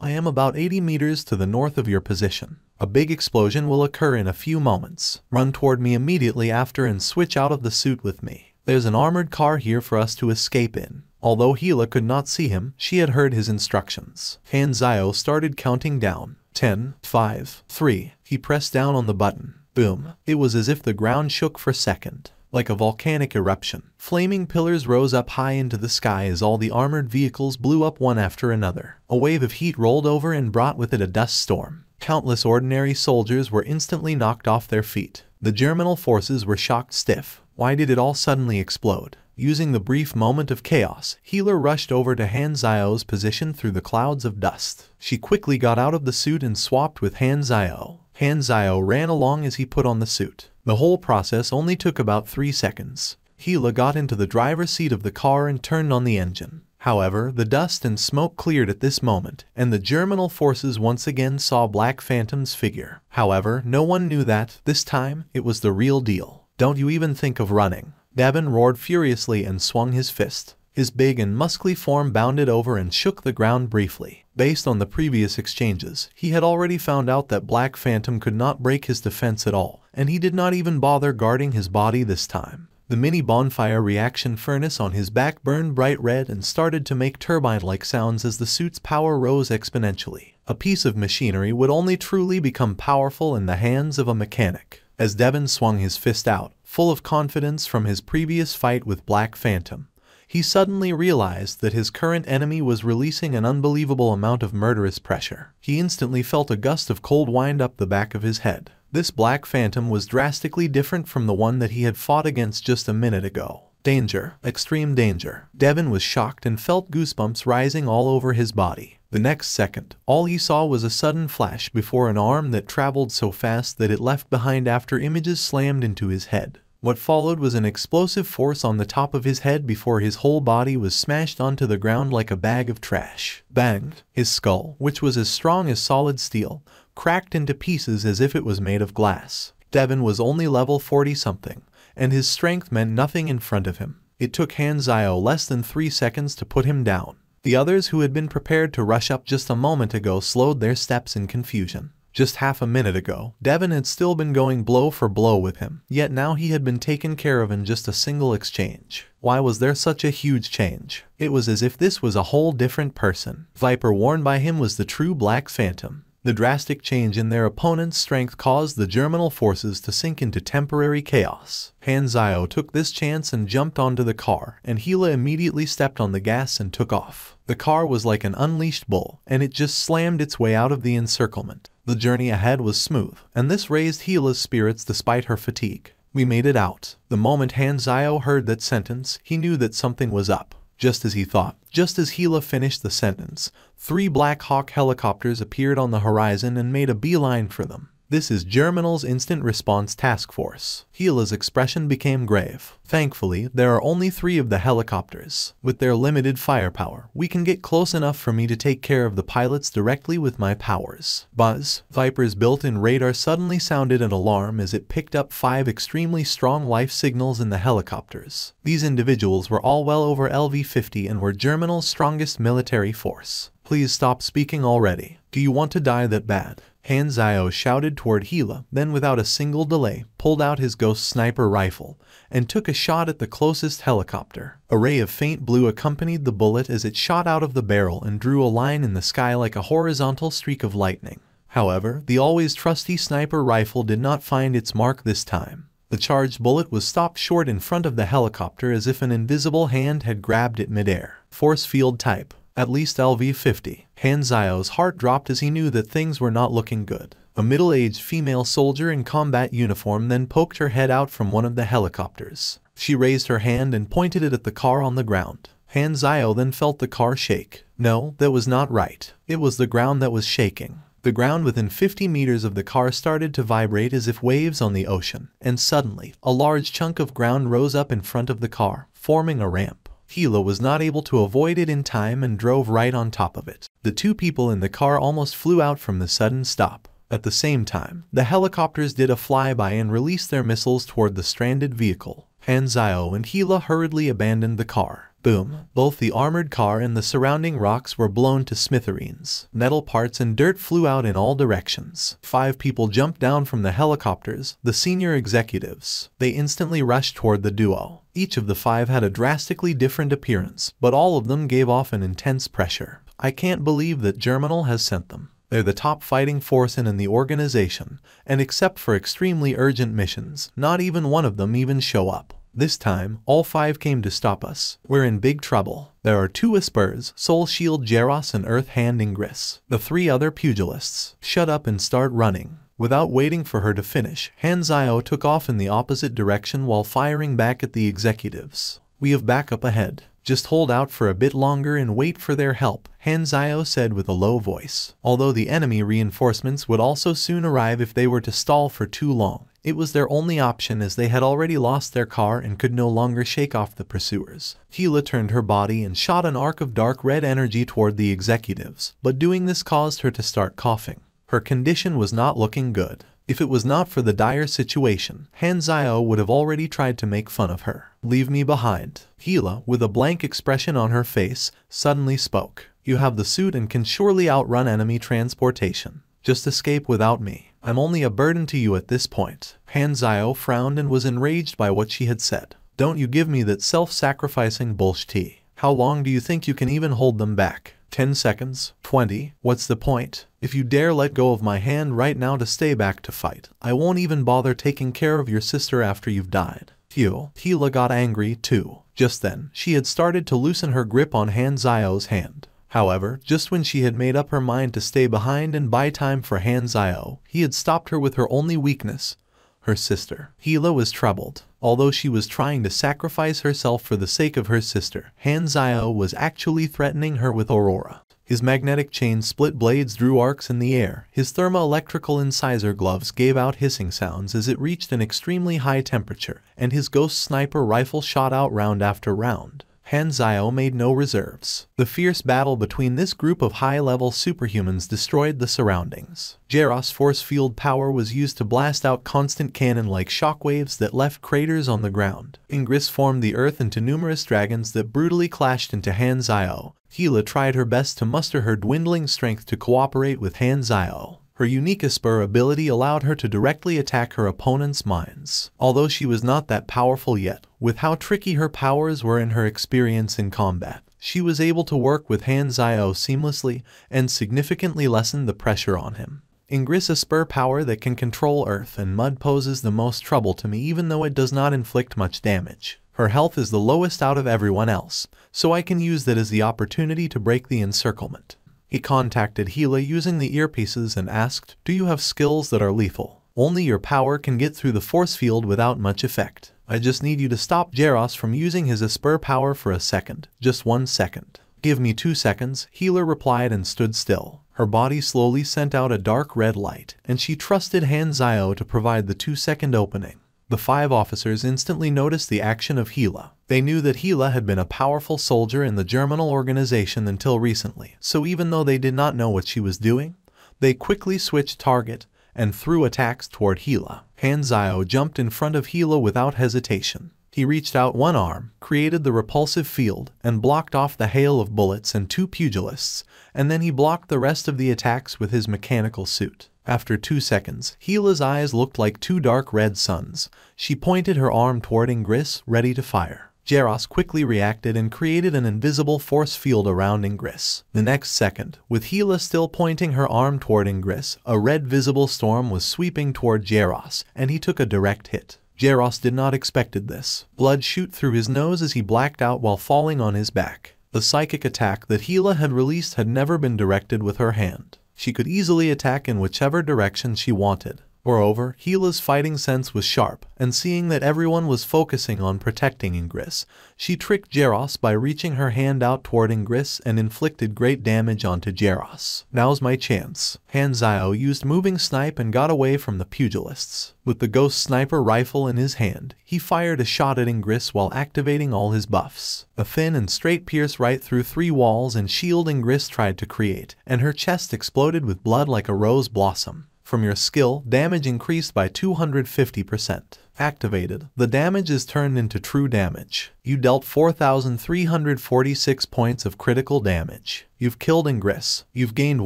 I am about 80 meters to the north of your position. A big explosion will occur in a few moments. Run toward me immediately after and switch out of the suit with me. There's an armored car here for us to escape in. Although Hila could not see him, she had heard his instructions. Hanzio started counting down. 10, 5, 3. He pressed down on the button. Boom. It was as if the ground shook for a second. Like a volcanic eruption. Flaming pillars rose up high into the sky as all the armored vehicles blew up one after another. A wave of heat rolled over and brought with it a dust storm. Countless ordinary soldiers were instantly knocked off their feet. The Germinal forces were shocked stiff. Why did it all suddenly explode? Using the brief moment of chaos, Healer rushed over to Hanzio's position through the clouds of dust. She quickly got out of the suit and swapped with Hanzio. Hanzio ran along as he put on the suit. The whole process only took about 3 seconds. Hila got into the driver's seat of the car and turned on the engine. However, the dust and smoke cleared at this moment, and the Germinal forces once again saw Black Phantom's figure. However, no one knew that, this time, it was the real deal. Don't you even think of running. Devon roared furiously and swung his fist. His big and muscly form bounded over and shook the ground briefly. Based on the previous exchanges, he had already found out that Black Phantom could not break his defense at all, and he did not even bother guarding his body this time. The mini bonfire reaction furnace on his back burned bright red and started to make turbine-like sounds as the suit's power rose exponentially. A piece of machinery would only truly become powerful in the hands of a mechanic. As Devon swung his fist out, full of confidence from his previous fight with Black Phantom, he suddenly realized that his current enemy was releasing an unbelievable amount of murderous pressure. He instantly felt a gust of cold wind up the back of his head. This Black Phantom was drastically different from the one that he had fought against just a minute ago. Danger, extreme danger. Devon was shocked and felt goosebumps rising all over his body. The next second, all he saw was a sudden flash before an arm that traveled so fast that it left behind after images slammed into his head. What followed was an explosive force on the top of his head before his whole body was smashed onto the ground like a bag of trash. Banged. His skull, which was as strong as solid steel, cracked into pieces as if it was made of glass. Devon was only level 40-something, and his strength meant nothing in front of him. It took Hanzio less than 3 seconds to put him down. The others who had been prepared to rush up just a moment ago slowed their steps in confusion. Just half a minute ago, Devon had still been going blow for blow with him, yet now he had been taken care of in just a single exchange. Why was there such a huge change? It was as if this was a whole different person. Viper worn by him was the true Black Phantom. The drastic change in their opponent's strength caused the Germinal forces to sink into temporary chaos. Hanzio took this chance and jumped onto the car, and Hila immediately stepped on the gas and took off. The car was like an unleashed bull, and it just slammed its way out of the encirclement. The journey ahead was smooth, and this raised Hila's spirits despite her fatigue. We made it out. The moment Hanzio heard that sentence, he knew that something was up. Just as he thought. Just as Hila finished the sentence, 3 Black Hawk helicopters appeared on the horizon and made a beeline for them. This is Germinal's Instant Response Task Force. Hila's expression became grave. Thankfully, there are only 3 of the helicopters. With their limited firepower, we can get close enough for me to take care of the pilots directly with my powers. Buzz. Viper's built-in radar suddenly sounded an alarm as it picked up 5 extremely strong life signals in the helicopters. These individuals were all well over LV-50 and were Germinal's strongest military force. Please stop speaking already. Do you want to die that bad? Hanzio shouted toward Hila, then without a single delay, pulled out his ghost sniper rifle, and took a shot at the closest helicopter. A ray of faint blue accompanied the bullet as it shot out of the barrel and drew a line in the sky like a horizontal streak of lightning. However, the always trusty sniper rifle did not find its mark this time. The charged bullet was stopped short in front of the helicopter as if an invisible hand had grabbed it midair. Force field type. At least LV-50. Hanzio's heart dropped as he knew that things were not looking good. A middle-aged female soldier in combat uniform then poked her head out from one of the helicopters. She raised her hand and pointed it at the car on the ground. Hanzio then felt the car shake. No, that was not right. It was the ground that was shaking. The ground within 50 meters of the car started to vibrate as if waves on the ocean, and suddenly, a large chunk of ground rose up in front of the car, forming a ramp. Hila was not able to avoid it in time and drove right on top of it. The 2 people in the car almost flew out from the sudden stop. At the same time, the helicopters did a flyby and released their missiles toward the stranded vehicle. Hanzio and Hila hurriedly abandoned the car. Boom. Both the armored car and the surrounding rocks were blown to smithereens. Metal parts and dirt flew out in all directions. 5 people jumped down from the helicopters, the senior executives. They instantly rushed toward the duo. Each of the 5 had a drastically different appearance, but all of them gave off an intense pressure. I can't believe that Germinal has sent them. They're the top fighting force in the organization, and except for extremely urgent missions, not even one of them even show up. This time, all 5 came to stop us. We're in big trouble. There are 2 Espers, Soul Shield Jaros and Earth Hand Ingris. The 3 other pugilists. Shut up and start running. Without waiting for her to finish, Hanzio took off in the opposite direction while firing back at the executives. We have backup ahead. Just hold out for a bit longer and wait for their help, Hanzio said with a low voice. Although the enemy reinforcements would also soon arrive if they were to stall for too long. It was their only option as they had already lost their car and could no longer shake off the pursuers. Hila turned her body and shot an arc of dark red energy toward the executives, but doing this caused her to start coughing. Her condition was not looking good. If it was not for the dire situation, Hanzio would have already tried to make fun of her. Leave me behind. Hila, with a blank expression on her face, suddenly spoke. You have the suit and can surely outrun enemy transportation. Just escape without me. I'm only a burden to you at this point. Hanzio frowned and was enraged by what she had said. Don't you give me that self-sacrificing bullshit. How long do you think you can even hold them back? 10 seconds? 20? What's the point? If you dare let go of my hand right now to stay back to fight, I won't even bother taking care of your sister after you've died. Phew. Hila got angry too. Just then, she had started to loosen her grip on Hanzio's hand. However, just when she had made up her mind to stay behind and buy time for Hanzio, he had stopped her with her only weakness, her sister. Hila was troubled. Although she was trying to sacrifice herself for the sake of her sister, Hanzio was actually threatening her with Aurora. His magnetic chain split blades drew arcs in the air. His thermoelectrical incisor gloves gave out hissing sounds as it reached an extremely high temperature, and his ghost sniper rifle shot out round after round. Hanzio made no reserves. The fierce battle between this group of high-level superhumans destroyed the surroundings. Jaros' force field power was used to blast out constant cannon-like shockwaves that left craters on the ground. Ingris formed the earth into numerous dragons that brutally clashed into Hanzio. Hila tried her best to muster her dwindling strength to cooperate with Hanzio. Her unique Esper ability allowed her to directly attack her opponent's minds. Although she was not that powerful yet, with how tricky her powers were and her experience in combat, she was able to work with Hanzio seamlessly and significantly lessen the pressure on him. Ingris Esper power that can control earth and mud poses the most trouble to me even though it does not inflict much damage. Her health is the lowest out of everyone else, so I can use that as the opportunity to break the encirclement. He contacted Hila using the earpieces and asked, do you have skills that are lethal? Only your power can get through the force field without much effect. I just need you to stop Jaros from using his Esper power for a second. Just 1 second. Give me 2 seconds, Hila replied and stood still. Her body slowly sent out a dark red light, and she trusted Hanzio to provide the 2-second opening. The 5 officers instantly noticed the action of Hila. They knew that Hila had been a powerful soldier in the Germinal organization until recently, so even though they did not know what she was doing, they quickly switched target and threw attacks toward Hila. Hanzio jumped in front of Hila without hesitation. He reached out one arm, created the repulsive field, and blocked off the hail of bullets and 2 pugilists, and then he blocked the rest of the attacks with his mechanical suit. After 2 seconds, Hila's eyes looked like 2 dark red suns. She pointed her arm toward Ingris, ready to fire. Jaros quickly reacted and created an invisible force field around Ingris. The next second, with Hila still pointing her arm toward Ingris, a red visible storm was sweeping toward Jaros, and he took a direct hit. Jaros did not expected this. Blood shoot through his nose as he blacked out while falling on his back. The psychic attack that Hila had released had never been directed with her hand. She could easily attack in whichever direction she wanted. Moreover, Hila's fighting sense was sharp, and seeing that everyone was focusing on protecting Ingris, she tricked Jaros by reaching her hand out toward Ingris and inflicted great damage onto Jaros. Now's my chance. Hanzio used moving snipe and got away from the pugilists. With the ghost sniper rifle in his hand, he fired a shot at Ingris while activating all his buffs. A thin and straight pierce right through 3 walls and shield Ingris tried to create, and her chest exploded with blood like a rose blossom. From your skill, damage increased by 250%. Activated. The damage is turned into true damage. You dealt 4,346 points of critical damage. You've killed Ingress. You've gained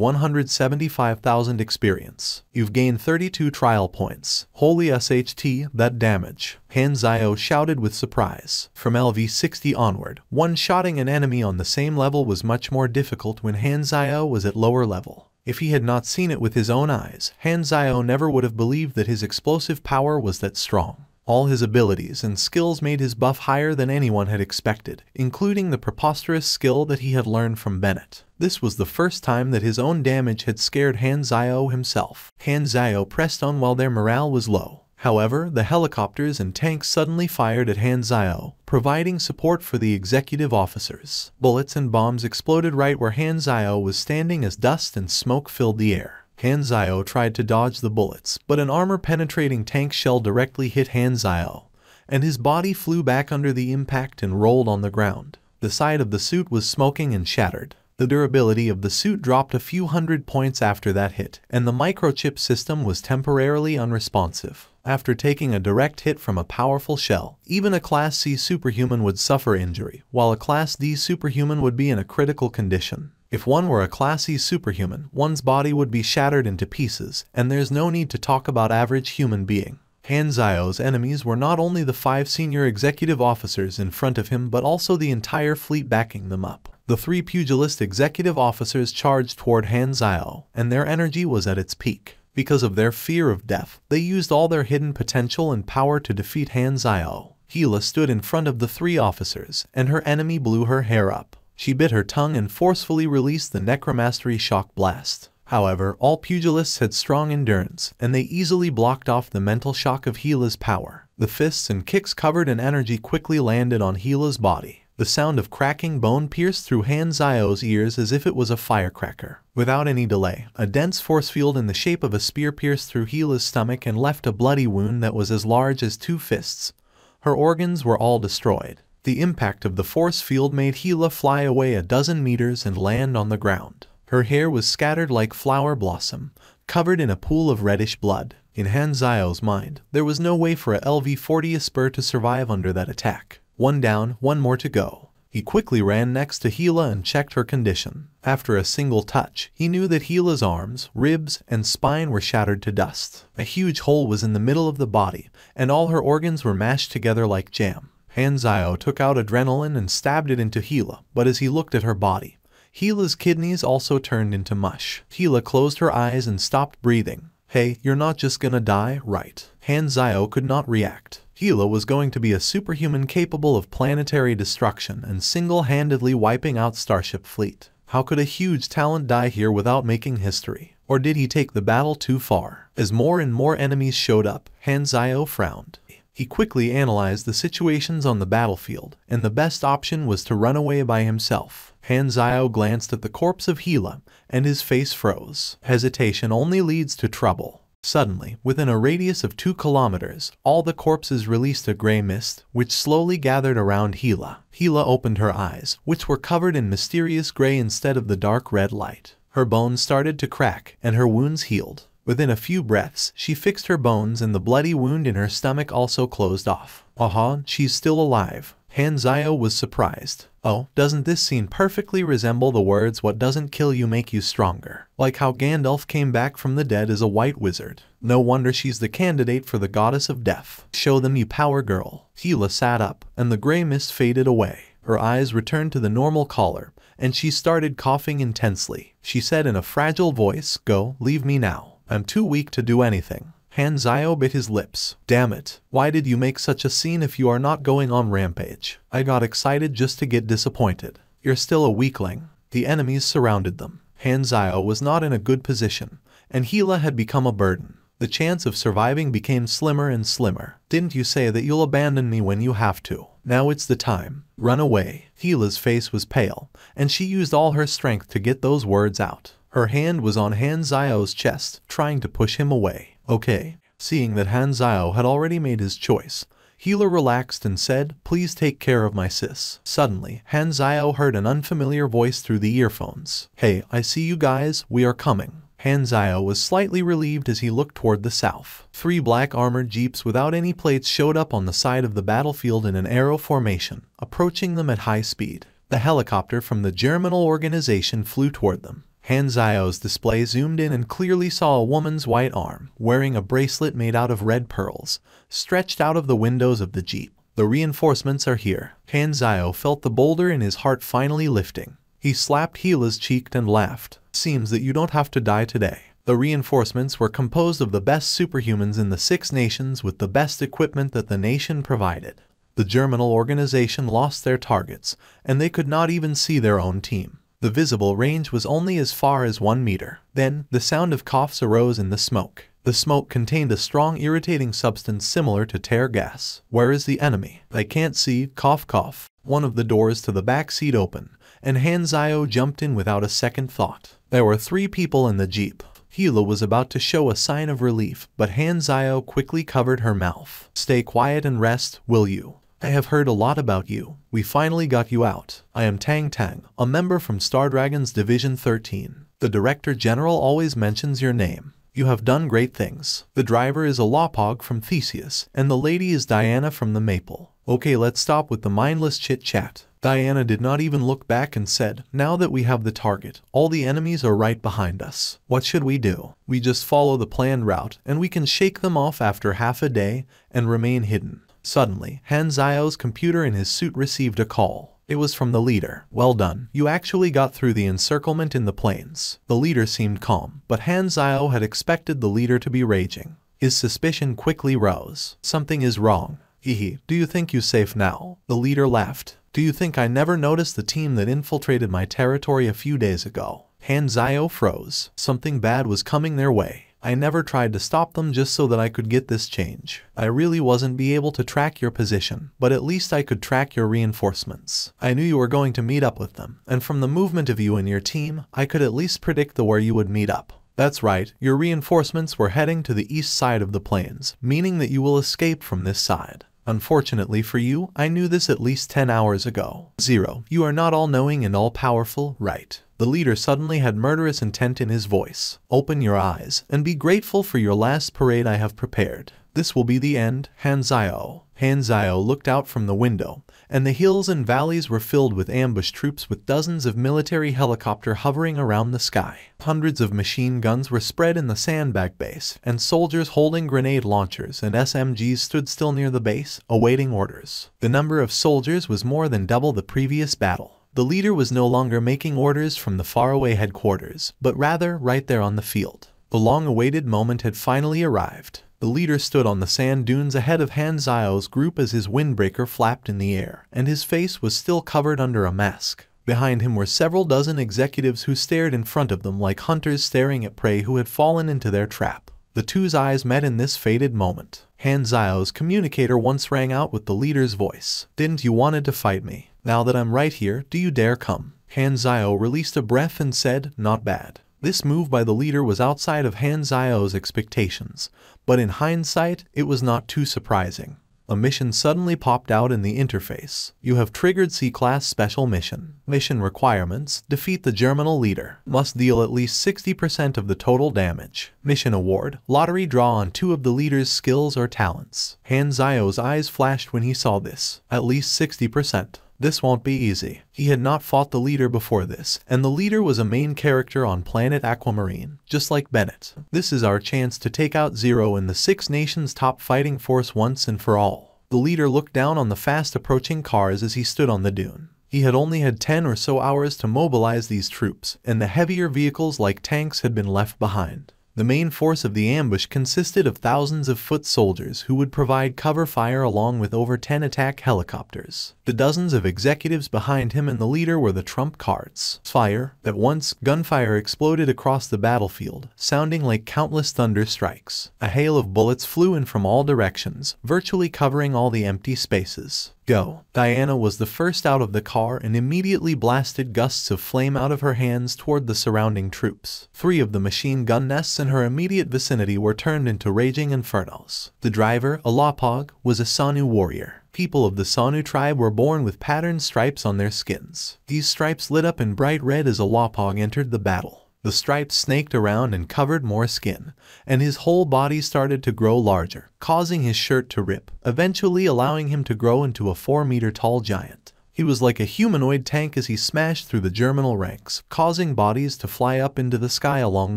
175,000 experience. You've gained 32 trial points. Holy SHT, that damage. Hanzio shouted with surprise. From LV60 onward, one-shotting an enemy on the same level was much more difficult when Hanzio was at lower level. If he had not seen it with his own eyes, Hanzio never would have believed that his explosive power was that strong. All his abilities and skills made his buff higher than anyone had expected, including the preposterous skill that he had learned from Bennett. This was the first time that his own damage had scared Hanzio himself. Hanzio pressed on while their morale was low. However, the helicopters and tanks suddenly fired at Hanzio, providing support for the executive officers. Bullets and bombs exploded right where Hanzio was standing as dust and smoke filled the air. Hanzio tried to dodge the bullets, but an armor-penetrating tank shell directly hit Hanzio, and his body flew back under the impact and rolled on the ground. The side of the suit was smoking and shattered. The durability of the suit dropped a few hundred points after that hit, and the microchip system was temporarily unresponsive. After taking a direct hit from a powerful shell, even a Class C superhuman would suffer injury, while a Class D superhuman would be in a critical condition. If one were a Class E superhuman, one's body would be shattered into pieces, and there's no need to talk about average human being. Hanzio's enemies were not only the 5 senior executive officers in front of him but also the entire fleet backing them up. The 3 pugilist executive officers charged toward Hanzio, and their energy was at its peak. Because of their fear of death, they used all their hidden potential and power to defeat Hanzio. Gila stood in front of the 3 officers, and her enemy blew her hair up. She bit her tongue and forcefully released the Necromastery Shock Blast. However, all pugilists had strong endurance, and they easily blocked off the mental shock of Gila's power. The fists and kicks covered in energy quickly landed on Gila's body. The sound of cracking bone pierced through Hanzio's ears as if it was a firecracker. Without any delay, a dense force field in the shape of a spear pierced through Gila's stomach and left a bloody wound that was as large as 2 fists. Her organs were all destroyed. The impact of the force field made Gila fly away a dozen meters and land on the ground. Her hair was scattered like flower blossom, covered in a pool of reddish blood. In Hanzio's mind, there was no way for a LV-40 Esper to survive under that attack. 1 down, 1 more to go. He quickly ran next to Gila and checked her condition. After a single touch, he knew that Gila's arms, ribs, and spine were shattered to dust. A huge hole was in the middle of the body, and all her organs were mashed together like jam. Hanzio took out adrenaline and stabbed it into Gila, but as he looked at her body, Gila's kidneys also turned into mush. Gila closed her eyes and stopped breathing. Hey, you're not just gonna die, right? Hanzio could not react. Gila was going to be a superhuman capable of planetary destruction and single-handedly wiping out Starship Fleet. How could a huge talent die here without making history? Or did he take the battle too far? As more and more enemies showed up, Hanzio frowned. He quickly analyzed the situations on the battlefield, and the best option was to run away by himself. Hanzio glanced at the corpse of Gila, and his face froze. Hesitation only leads to trouble. Suddenly, within a radius of 2 kilometers, all the corpses released a gray mist, which slowly gathered around Gila. Gila opened her eyes, which were covered in mysterious gray instead of the dark red light. Her bones started to crack, and her wounds healed. Within a few breaths, she fixed her bones and the bloody wound in her stomach also closed off. Aha, she's still alive. Hanzio was surprised. Oh, doesn't this scene perfectly resemble the words "what doesn't kill you make you stronger"? Like how Gandalf came back from the dead as a white wizard. No wonder she's the candidate for the goddess of death. Show them you power, girl. Gila sat up, and the gray mist faded away. Her eyes returned to the normal color, and she started coughing intensely. She said in a fragile voice, "Go, leave me now. I'm too weak to do anything." Hanzio bit his lips. Damn it, why did you make such a scene if you are not going on rampage? I got excited just to get disappointed. You're still a weakling. The enemies surrounded them. Hanzio was not in a good position, and Gila had become a burden. The chance of surviving became slimmer and slimmer. Didn't you say that you'll abandon me when you have to? Now it's the time. Run away. Gila's face was pale, and she used all her strength to get those words out. Her hand was on Hanzio's chest, trying to push him away. Okay. Seeing that Hanzio had already made his choice, Gila relaxed and said, "Please take care of my sis." Suddenly, Hanzio heard an unfamiliar voice through the earphones. "Hey, I see you guys, we are coming." Hanzio was slightly relieved as he looked toward the south. 3 black armored jeeps without any plates showed up on the side of the battlefield in an arrow formation, approaching them at high speed. The helicopter from the German organization flew toward them. Hanzio's display zoomed in and clearly saw a woman's white arm, wearing a bracelet made out of red pearls, stretched out of the windows of the jeep. The reinforcements are here. Hanzio felt the boulder in his heart finally lifting. He slapped Hila's cheek and laughed. Seems that you don't have to die today. The reinforcements were composed of the best superhumans in the 6 nations with the best equipment that the nation provided. The German organization lost their targets, and they could not even see their own team. The visible range was only as far as 1 meter. Then, the sound of coughs arose in the smoke. The smoke contained a strong irritating substance similar to tear gas. Where is the enemy? I can't see. Cough cough. One of the doors to the back seat opened, and Hanzio jumped in without a second thought. There were 3 people in the jeep. Hila was about to show a sign of relief, but Hanzio quickly covered her mouth. Stay quiet and rest, will you? I have heard a lot about you. We finally got you out. I am Tang Tang, a member from Star Dragon's Division 13. The Director General always mentions your name. You have done great things. The driver is a Lopog from Theseus, and the lady is Diana from the Maple. Okay, let's stop with the mindless chit-chat. Diana did not even look back and said, now that we have the target, all the enemies are right behind us. What should we do? We just follow the planned route, and we can shake them off after half a day and remain hidden. Suddenly, Hanzio's computer in his suit received a call. It was from the leader. Well done. You actually got through the encirclement in the plains. The leader seemed calm, but Hanzio had expected the leader to be raging. His suspicion quickly rose. Something is wrong. Hehe. Do you think you're safe now? The leader laughed. Do you think I never noticed the team that infiltrated my territory a few days ago? Hanzio froze. Something bad was coming their way. I never tried to stop them just so that I could get this change. I really wasn't be able to track your position, but at least I could track your reinforcements. I knew you were going to meet up with them, and from the movement of you and your team, I could at least predict where you would meet up. That's right, your reinforcements were heading to the east side of the plains, meaning that you will escape from this side. Unfortunately for you, I knew this at least 10 hours ago. 0. You are not all-knowing and all-powerful, right? The leader suddenly had murderous intent in his voice. Open your eyes, and be grateful for your last parade I have prepared. This will be the end, Hanzio. Hanzio looked out from the window, and the hills and valleys were filled with ambush troops with dozens of military helicopters hovering around the sky. Hundreds of machine guns were spread in the sandbag base, and soldiers holding grenade launchers and SMGs stood still near the base, awaiting orders. The number of soldiers was more than double the previous battle. The leader was no longer making orders from the faraway headquarters, but rather right there on the field. The long-awaited moment had finally arrived. The leader stood on the sand dunes ahead of Hanzio's group as his windbreaker flapped in the air, and his face was still covered under a mask. Behind him were several dozen executives who stared in front of them like hunters staring at prey who had fallen into their trap. The two's eyes met in this fated moment. Hanzio's communicator once rang out with the leader's voice. Didn't you wanted to fight me? Now that I'm right here, do you dare come? Hanzio released a breath and said, not bad. This move by the leader was outside of Hanzio's expectations, but in hindsight, it was not too surprising. A mission suddenly popped out in the interface. You have triggered C-Class Special Mission. Mission requirements: defeat the German leader. Must deal at least 60% of the total damage. Mission award: lottery draw on 2 of the leader's skills or talents. Hanzio's eyes flashed when he saw this. At least 60%. This won't be easy. He had not fought the leader before this, and the leader was a main character on planet Aquamarine, just like Bennett. This is our chance to take out Zero in the 6 nations' top fighting force once and for all. The leader looked down on the fast-approaching cars as he stood on the dune. He had only had 10 or so hours to mobilize these troops, and the heavier vehicles like tanks had been left behind. The main force of the ambush consisted of thousands of foot soldiers who would provide cover fire along with over 10 attack helicopters. The dozens of executives behind him and the leader were the trump cards. Fire. At once, gunfire exploded across the battlefield, sounding like countless thunder strikes. A hail of bullets flew in from all directions, virtually covering all the empty spaces. Go. Diana was the first out of the car and immediately blasted gusts of flame out of her hands toward the surrounding troops. 3 of the machine gun nests in her immediate vicinity were turned into raging infernos. The driver, a Lopog, was a Sanu warrior. People of the Sanu tribe were born with patterned stripes on their skins. These stripes lit up in bright red as a Lopog entered the battle. The stripes snaked around and covered more skin, and his whole body started to grow larger, causing his shirt to rip, eventually allowing him to grow into a 4-meter-tall giant. He was like a humanoid tank as he smashed through the Germinal ranks, causing bodies to fly up into the sky along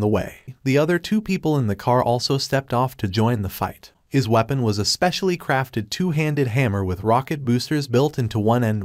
the way. The other 2 people in the car also stepped off to join the fight. His weapon was a specially crafted 2-handed hammer with rocket boosters built into one end.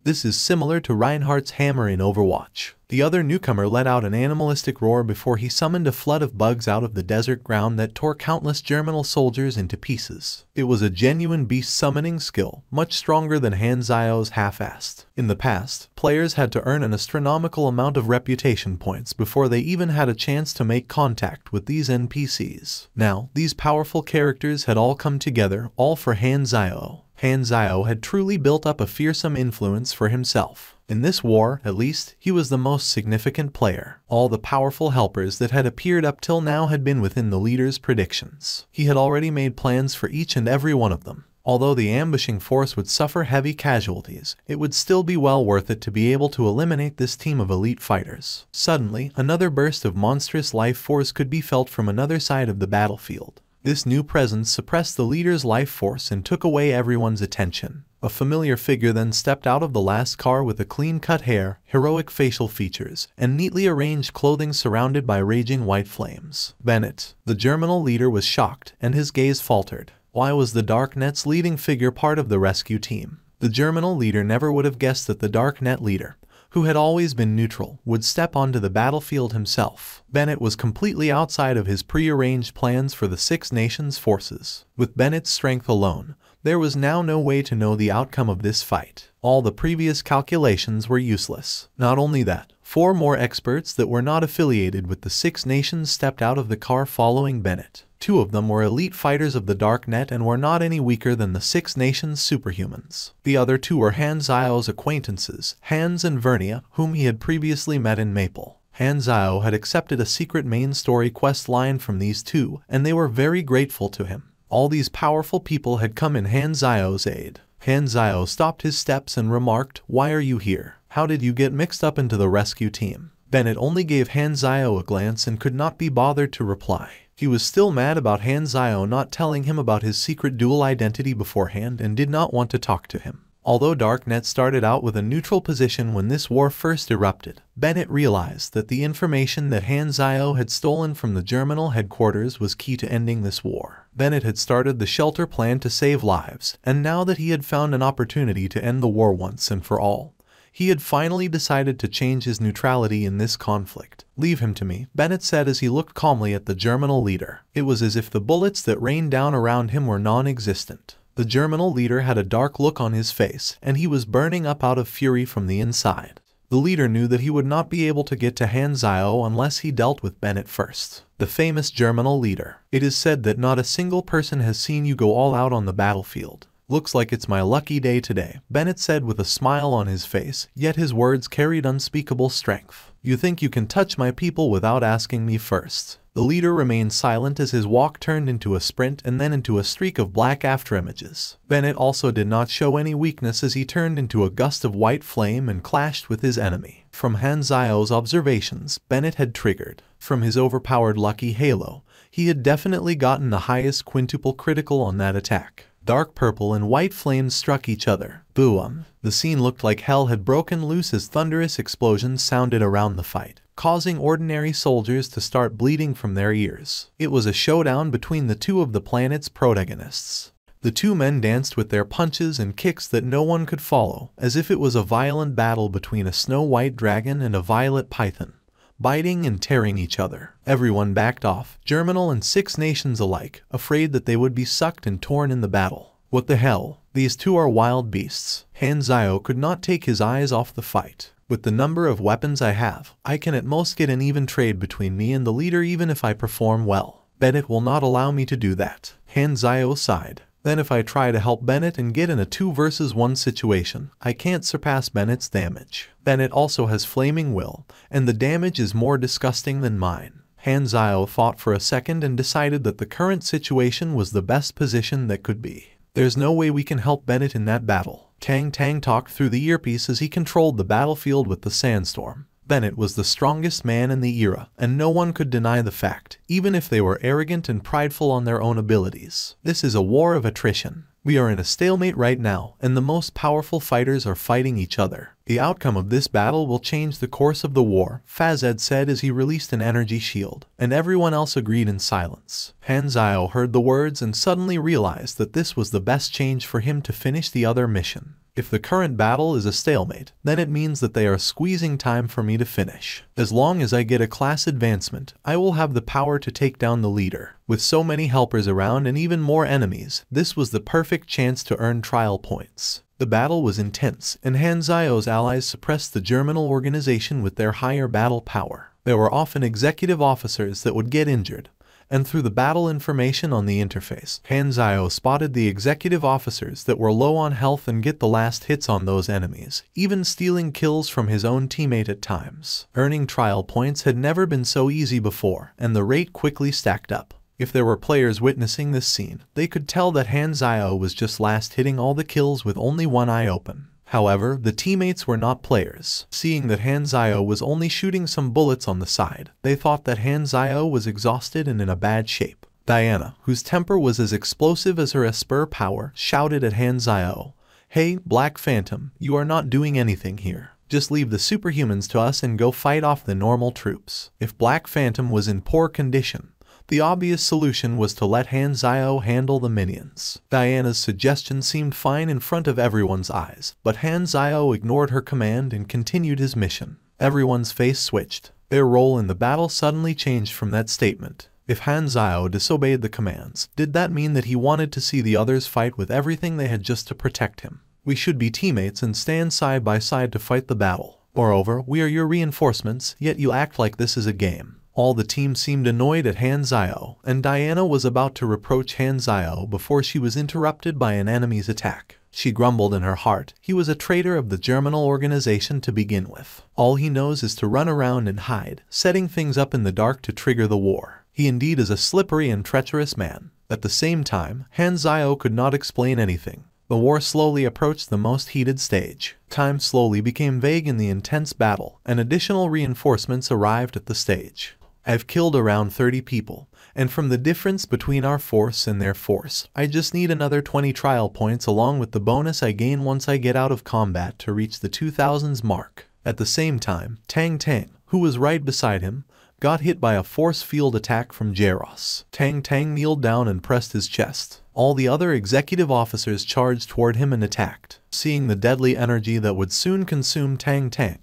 This is similar to Reinhardt's hammer in Overwatch. The other newcomer let out an animalistic roar before he summoned a flood of bugs out of the desert ground that tore countless Germinal soldiers into pieces. It was a genuine beast summoning skill, much stronger than Hanzao's half-assed. In the past, players had to earn an astronomical amount of reputation points before they even had a chance to make contact with these NPCs. Now, these powerful characters had all come together, all for Hanzao. Hanzao had truly built up a fearsome influence for himself. In this war, at least, he was the most significant player. All the powerful helpers that had appeared up till now had been within the leader's predictions. He had already made plans for each and every one of them. Although the ambushing force would suffer heavy casualties, it would still be well worth it to be able to eliminate this team of elite fighters. Suddenly, another burst of monstrous life force could be felt from another side of the battlefield. This new presence suppressed the leader's life force and took away everyone's attention. A familiar figure then stepped out of the last car with a clean-cut hair, heroic facial features, and neatly arranged clothing surrounded by raging white flames. Bennett, the Germinal leader, was shocked, and his gaze faltered. Why was the Darknet's leading figure part of the rescue team? The Germinal leader never would have guessed that the Darknet leader, who had always been neutral, would step onto the battlefield himself. Bennett was completely outside of his pre-arranged plans for the Six Nations forces. With Bennett's strength alone, there was now no way to know the outcome of this fight. All the previous calculations were useless. Not only that, 4 more experts that were not affiliated with the Six Nations stepped out of the car following Bennett. 2 of them were elite fighters of the Darknet and were not any weaker than the Six Nations superhumans. The other 2 were Hanzao's acquaintances, Hans and Vernia, whom he had previously met in Maple. Hanzao had accepted a secret main story quest line from these 2, and they were very grateful to him. All these powerful people had come in Hanzao's aid. Hanzao stopped his steps and remarked, "Why are you here? How did you get mixed up into the rescue team?" Bennett only gave Hanzao a glance and could not be bothered to reply. He was still mad about Hanzao not telling him about his secret dual identity beforehand and did not want to talk to him. Although Darknet started out with a neutral position when this war first erupted, Bennett realized that the information that Hanzao had stolen from the Germinal headquarters was key to ending this war. Bennett had started the shelter plan to save lives, and now that he had found an opportunity to end the war once and for all, he had finally decided to change his neutrality in this conflict. "Leave him to me," Bennett said as he looked calmly at the Germinal leader. It was as if the bullets that rained down around him were non-existent. The Germinal leader had a dark look on his face, and he was burning up out of fury from the inside. The leader knew that he would not be able to get to Hanzao unless he dealt with Bennett first. The famous Germinal leader. "It is said that not a single person has seen you go all out on the battlefield. Looks like it's my lucky day today," Bennett said with a smile on his face, yet his words carried unspeakable strength. "You think you can touch my people without asking me first?" The leader remained silent as his walk turned into a sprint and then into a streak of black afterimages. Bennett also did not show any weakness as he turned into a gust of white flame and clashed with his enemy. From Hanzao's observations, Bennett had triggered. From his overpowered lucky halo, he had definitely gotten the highest quintuple critical on that attack. Dark purple and white flames struck each other. Boom! The scene looked like hell had broken loose as thunderous explosions sounded around the fight, causing ordinary soldiers to start bleeding from their ears. It was a showdown between the 2 of the planet's protagonists. The 2 men danced with their punches and kicks that no one could follow, as if it was a violent battle between a snow-white dragon and a violet python, biting and tearing each other. Everyone backed off, Germinal and Six Nations alike, afraid that they would be sucked and torn in the battle. What the hell? These 2 are wild beasts. Hanzao could not take his eyes off the fight. "With the number of weapons I have, I can at most get an even trade between me and the leader even if I perform well. Bennett will not allow me to do that." Hanzao sighed. "Then if I try to help Bennett and get in a 2 versus 1 situation, I can't surpass Bennett's damage. Bennett also has flaming will, and the damage is more disgusting than mine." Hanzao thought for a second and decided that the current situation was the best position that could be. "There's no way we can help Bennett in that battle." Tang Tang talked through the earpiece as he controlled the battlefield with the sandstorm. Bennett was the strongest man in the era, and no one could deny the fact, even if they were arrogant and prideful on their own abilities. This is a war of attrition. We are in a stalemate right now, and the most powerful fighters are fighting each other. The outcome of this battle will change the course of the war, Fazed said as he released an energy shield, and everyone else agreed in silence. Hanzio heard the words and suddenly realized that this was the best change for him to finish the other mission. If the current battle is a stalemate, then it means that they are squeezing time for me to finish. As long as I get a class advancement, I will have the power to take down the leader. With so many helpers around and even more enemies, this was the perfect chance to earn trial points. The battle was intense, and Hanzio's allies suppressed the Germinal organization with their higher battle power. There were often executive officers that would get injured, and through the battle information on the interface, Hanzio spotted the executive officers that were low on health and get the last hits on those enemies, even stealing kills from his own teammate at times. Earning trial points had never been so easy before, and the rate quickly stacked up. If there were players witnessing this scene, they could tell that Hanzio was just last hitting all the kills with only one eye open. However, the teammates were not players. Seeing that Hanzio was only shooting some bullets on the side, they thought that Hanzio was exhausted and in a bad shape. Diana, whose temper was as explosive as her Esper power, shouted at Hanzio, "Hey, Black Phantom, you are not doing anything here. Just leave the superhumans to us and go fight off the normal troops." If Black Phantom was in poor condition, the obvious solution was to let Hanzio handle the minions. Diana's suggestion seemed fine in front of everyone's eyes, but Hanzio ignored her command and continued his mission. Everyone's face switched. Their role in the battle suddenly changed from that statement. If Hanzio disobeyed the commands, did that mean that he wanted to see the others fight with everything they had just to protect him? We should be teammates and stand side by side to fight the battle. Moreover, we are your reinforcements, yet you act like this is a game. All the team seemed annoyed at Hanzio, and Diana was about to reproach Hanzio before she was interrupted by an enemy's attack. She grumbled in her heart, he was a traitor of the Germinal organization to begin with. All he knows is to run around and hide, setting things up in the dark to trigger the war. He indeed is a slippery and treacherous man. At the same time, Hanzio could not explain anything. The war slowly approached the most heated stage. Time slowly became vague in the intense battle, and additional reinforcements arrived at the stage. I've killed around 30 people, and from the difference between our force and their force, I just need another 20 trial points along with the bonus I gain once I get out of combat to reach the 2000s mark. At the same time, Tang Tang, who was right beside him, got hit by a force field attack from Jaros. Tang Tang kneeled down and pressed his chest. All the other executive officers charged toward him and attacked. Seeing the deadly energy that would soon consume Tang Tang,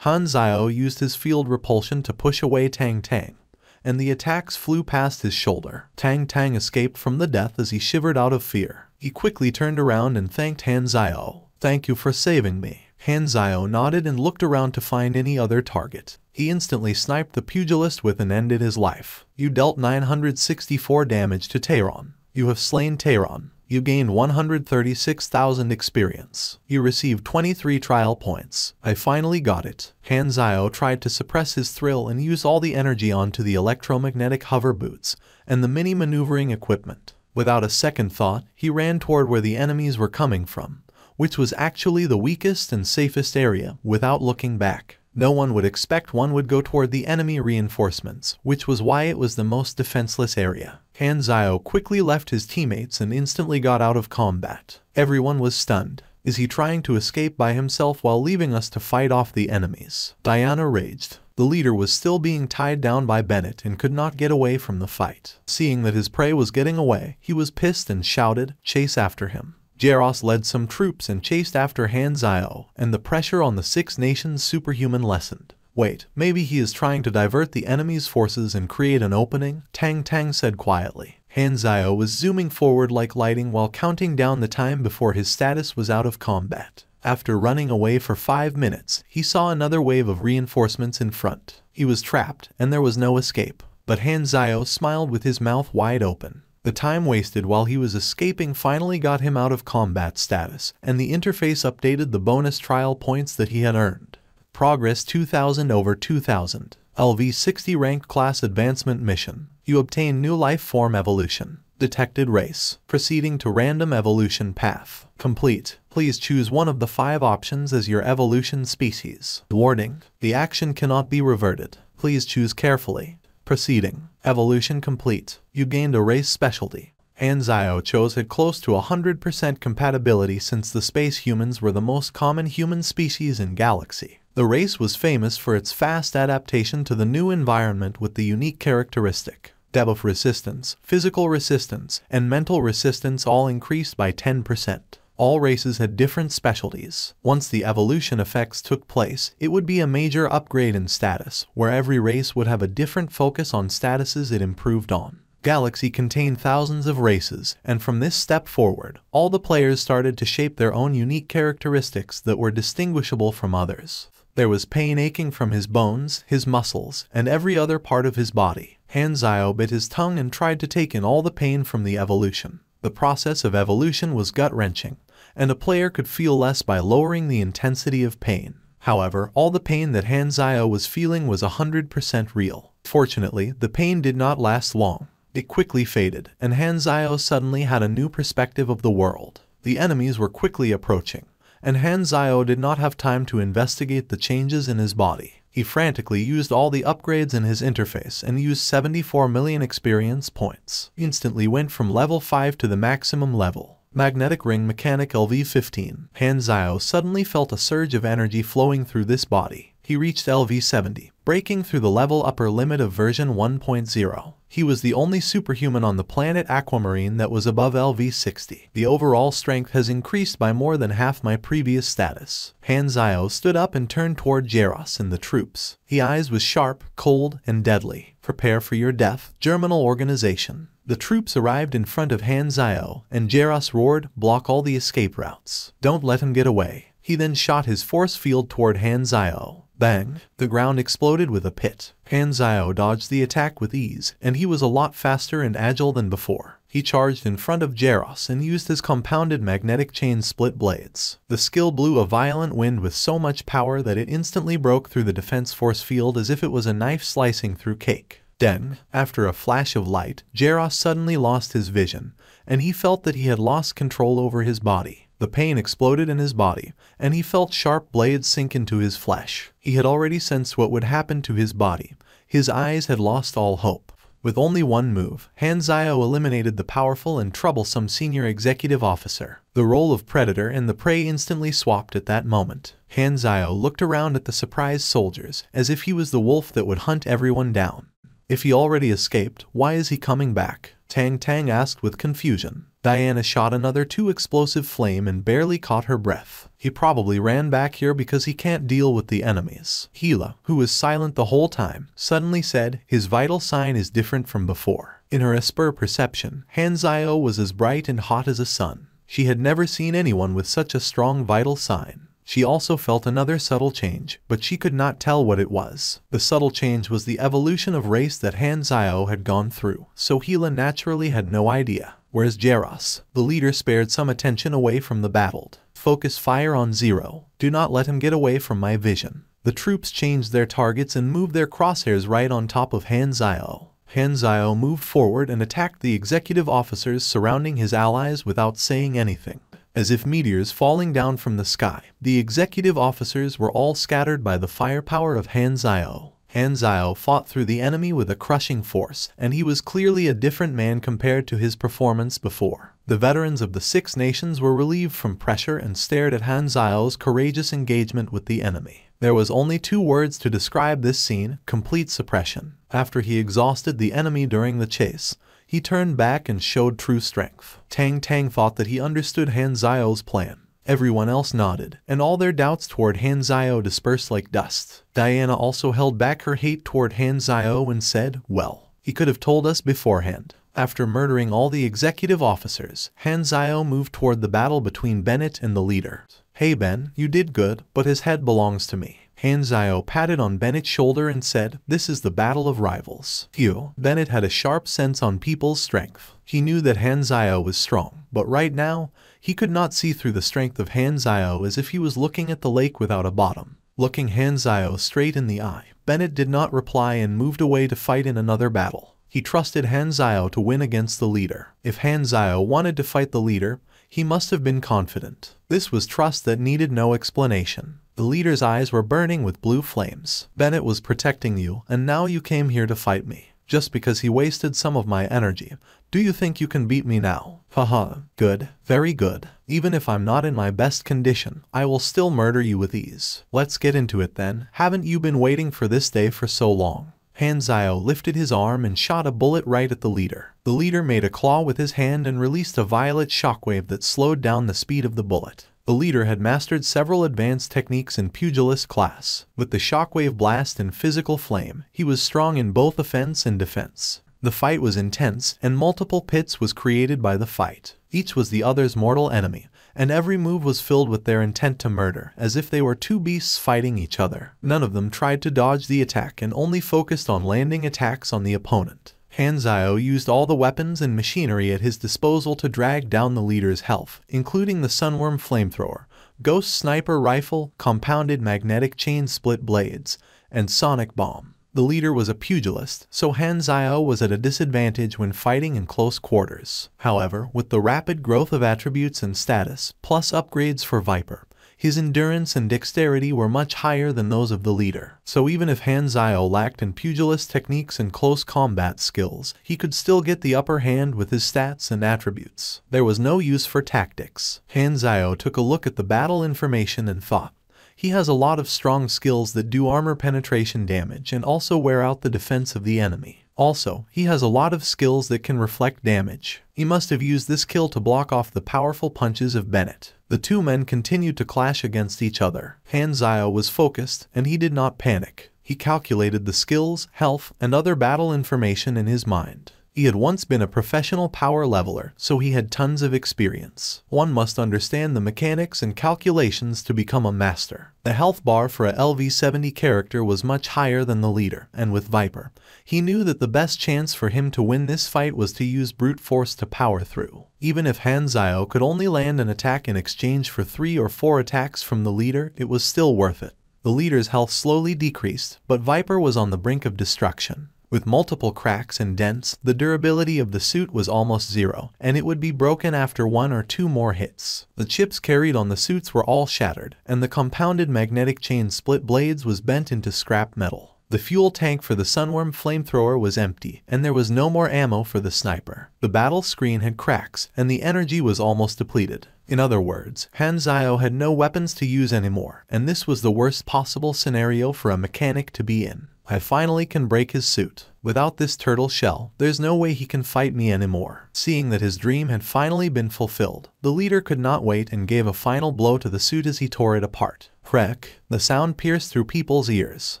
Hanzio used his field repulsion to push away Tang Tang, and the attacks flew past his shoulder. Tang Tang escaped from the death as he shivered out of fear. He quickly turned around and thanked Hanzio. "Thank you for saving me." Hanzio nodded and looked around to find any other target. He instantly sniped the pugilist with and ended his life. You dealt 964 damage to Tehran. You have slain Tehran. You gained 136,000 experience. You received 23 trial points. I finally got it. Hanzio tried to suppress his thrill and use all the energy onto the electromagnetic hover boots and the mini maneuvering equipment. Without a second thought, he ran toward where the enemies were coming from, which was actually the weakest and safest area, without looking back. No one would expect one would go toward the enemy reinforcements, which was why it was the most defenseless area. Hanzio quickly left his teammates and instantly got out of combat. Everyone was stunned. Is he trying to escape by himself while leaving us to fight off the enemies? Diana raged. The leader was still being tied down by Bennett and could not get away from the fight. Seeing that his prey was getting away, he was pissed and shouted, "Chase after him." Jaros led some troops and chased after Hanzio, and the pressure on the Six Nations superhuman lessened. "Wait, maybe he is trying to divert the enemy's forces and create an opening," Tang Tang said quietly. Hanzio was zooming forward like lighting while counting down the time before his status was out of combat. After running away for 5 minutes, he saw another wave of reinforcements in front. He was trapped, and there was no escape. But Hanzio smiled with his mouth wide open. The time wasted while he was escaping finally got him out of combat status, and the interface updated the bonus trial points that he had earned. Progress 2000 over 2000. LV 60 ranked class advancement mission. You obtain new life form evolution. Detected race. Proceeding to random evolution path. Complete. Please choose one of the 5 options as your evolution species. Warning. The action cannot be reverted. Please choose carefully. Proceeding. Evolution complete. You gained a race specialty. Hanzio chose had close to 100% compatibility since the space humans were the most common human species in galaxy. The race was famous for its fast adaptation to the new environment with the unique characteristic. Debuff resistance, physical resistance, and mental resistance all increased by 10%. All races had different specialties. Once the evolution effects took place, it would be a major upgrade in status, where every race would have a different focus on statuses it improved on. Galaxy contained thousands of races, and from this step forward, all the players started to shape their own unique characteristics that were distinguishable from others. There was pain aching from his bones, his muscles, and every other part of his body. Hanzio bit his tongue and tried to take in all the pain from the evolution. The process of evolution was gut-wrenching, and a player could feel less by lowering the intensity of pain. However, all the pain that Hanzio was feeling was 100% real. Fortunately, the pain did not last long. It quickly faded, and Hanzio suddenly had a new perspective of the world. The enemies were quickly approaching, and Hanzio did not have time to investigate the changes in his body. He frantically used all the upgrades in his interface and used 74 million experience points. Instantly went from level 5 to the maximum level. Magnetic Ring Mechanic LV15. Hanzio suddenly felt a surge of energy flowing through this body. He reached LV70, breaking through the level upper limit of version 1.0. He was the only superhuman on the planet Aquamarine that was above LV60. The overall strength has increased by more than half my previous status. Hanzio stood up and turned toward Jaros and the troops. His eyes was sharp, cold, and deadly. Prepare for your death, Germinal Organization. The troops arrived in front of Hanzio, and Jaros roared, block all the escape routes. Don't let him get away. He then shot his force field toward Hanzio. Bang! The ground exploded with a pit. Hanzio dodged the attack with ease, and he was a lot faster and agile than before. He charged in front of Jaros and used his compounded magnetic chain split blades. The skill blew a violent wind with so much power that it instantly broke through the defense force field as if it was a knife slicing through cake. Then, after a flash of light, Jaros suddenly lost his vision, and he felt that he had lost control over his body. The pain exploded in his body, and he felt sharp blades sink into his flesh. He had already sensed what would happen to his body. His eyes had lost all hope. With only one move, Hanzio eliminated the powerful and troublesome senior executive officer. The role of predator and the prey instantly swapped at that moment. Hanzio looked around at the surprised soldiers, as if he was the wolf that would hunt everyone down. If he already escaped, why is he coming back? Tang Tang asked with confusion. Diana shot another too explosive flame and barely caught her breath. He probably ran back here because he can't deal with the enemies. Hila, who was silent the whole time, suddenly said, his vital sign is different from before. In her Esper perception, Hanzio was as bright and hot as a sun. She had never seen anyone with such a strong vital sign. She also felt another subtle change, but she could not tell what it was. The subtle change was the evolution of race that Hanzio had gone through, so Hila naturally had no idea. Whereas Jaros, the leader, spared some attention away from the battle. Focus fire on Zero. Do not let him get away from my vision. The troops changed their targets and moved their crosshairs right on top of Hanzio. Hanzio moved forward and attacked the executive officers surrounding his allies without saying anything. As if meteors falling down from the sky, the executive officers were all scattered by the firepower of Hanzio. Hanzio fought through the enemy with a crushing force, and he was clearly a different man compared to his performance before. The veterans of the 6 nations were relieved from pressure and stared at Hanzio's courageous engagement with the enemy. There was only 2 words to describe this scene: complete suppression. After he exhausted the enemy during the chase, he turned back and showed true strength. Tang Tang thought that he understood Hanzio's plan. Everyone else nodded, and all their doubts toward Hanzio dispersed like dust. Diana also held back her hate toward Hanzio and said, well, he could have told us beforehand. After murdering all the executive officers, Hanzio moved toward the battle between Bennett and the leader. Hey Ben, you did good, but his head belongs to me. Hanzio patted on Bennett's shoulder and said, this is the battle of rivals. Phew. Bennett had a sharp sense on people's strength. He knew that Hanzio was strong, but right now, he could not see through the strength of Hanzio as if he was looking at the lake without a bottom. Looking Hanzio straight in the eye, Bennett did not reply and moved away to fight in another battle. He trusted Han Zhao to win against the leader. If Han Zhao wanted to fight the leader, he must have been confident. This was trust that needed no explanation. The leader's eyes were burning with blue flames. Bennett was protecting you, and now you came here to fight me. Just because he wasted some of my energy. Do you think you can beat me now? Haha, good, very good. Even if I'm not in my best condition, I will still murder you with ease. Let's get into it then. Haven't you been waiting for this day for so long? Han Zhao lifted his arm and shot a bullet right at the leader. The leader made a claw with his hand and released a violet shockwave that slowed down the speed of the bullet. The leader had mastered several advanced techniques in pugilist class. With the shockwave blast and physical flame, he was strong in both offense and defense. The fight was intense, and multiple pits was created by the fight. Each was the other's mortal enemy, and every move was filled with their intent to murder, as if they were two beasts fighting each other. None of them tried to dodge the attack and only focused on landing attacks on the opponent. Han Zhao used all the weapons and machinery at his disposal to drag down the leader's health, including the Sunworm Flamethrower, Ghost Sniper Rifle, Compounded Magnetic Chain Split Blades, and Sonic Bomb. The leader was a pugilist, so Han Zhao was at a disadvantage when fighting in close quarters. However, with the rapid growth of attributes and status, plus upgrades for Viper, his endurance and dexterity were much higher than those of the leader. So even if Han Zhao lacked in pugilist techniques and close combat skills, he could still get the upper hand with his stats and attributes. There was no use for tactics. Han Zhao took a look at the battle information and thought, he has a lot of strong skills that do armor penetration damage and also wear out the defense of the enemy. Also, he has a lot of skills that can reflect damage. He must have used this skill to block off the powerful punches of Bennett. The two men continued to clash against each other. Han Zhao was focused, and he did not panic. He calculated the skills, health, and other battle information in his mind. He had once been a professional power leveler, so he had tons of experience. One must understand the mechanics and calculations to become a master. The health bar for a LV70 character was much higher than the leader, and with Viper, he knew that the best chance for him to win this fight was to use brute force to power through. Even if Han Zhao could only land an attack in exchange for 3 or 4 attacks from the leader, it was still worth it. The leader's health slowly decreased, but Viper was on the brink of destruction. With multiple cracks and dents, the durability of the suit was almost zero, and it would be broken after 1 or 2 more hits. The chips carried on the suits were all shattered, and the compounded magnetic chain split blades was bent into scrap metal. The fuel tank for the Sunworm Flamethrower was empty, and there was no more ammo for the sniper. The battle screen had cracks, and the energy was almost depleted. In other words, Han Zhao had no weapons to use anymore, and this was the worst possible scenario for a mechanic to be in. I finally can break his suit. Without this turtle shell, there's no way he can fight me anymore. Seeing that his dream had finally been fulfilled, the leader could not wait and gave a final blow to the suit as he tore it apart. Crack! The sound pierced through people's ears.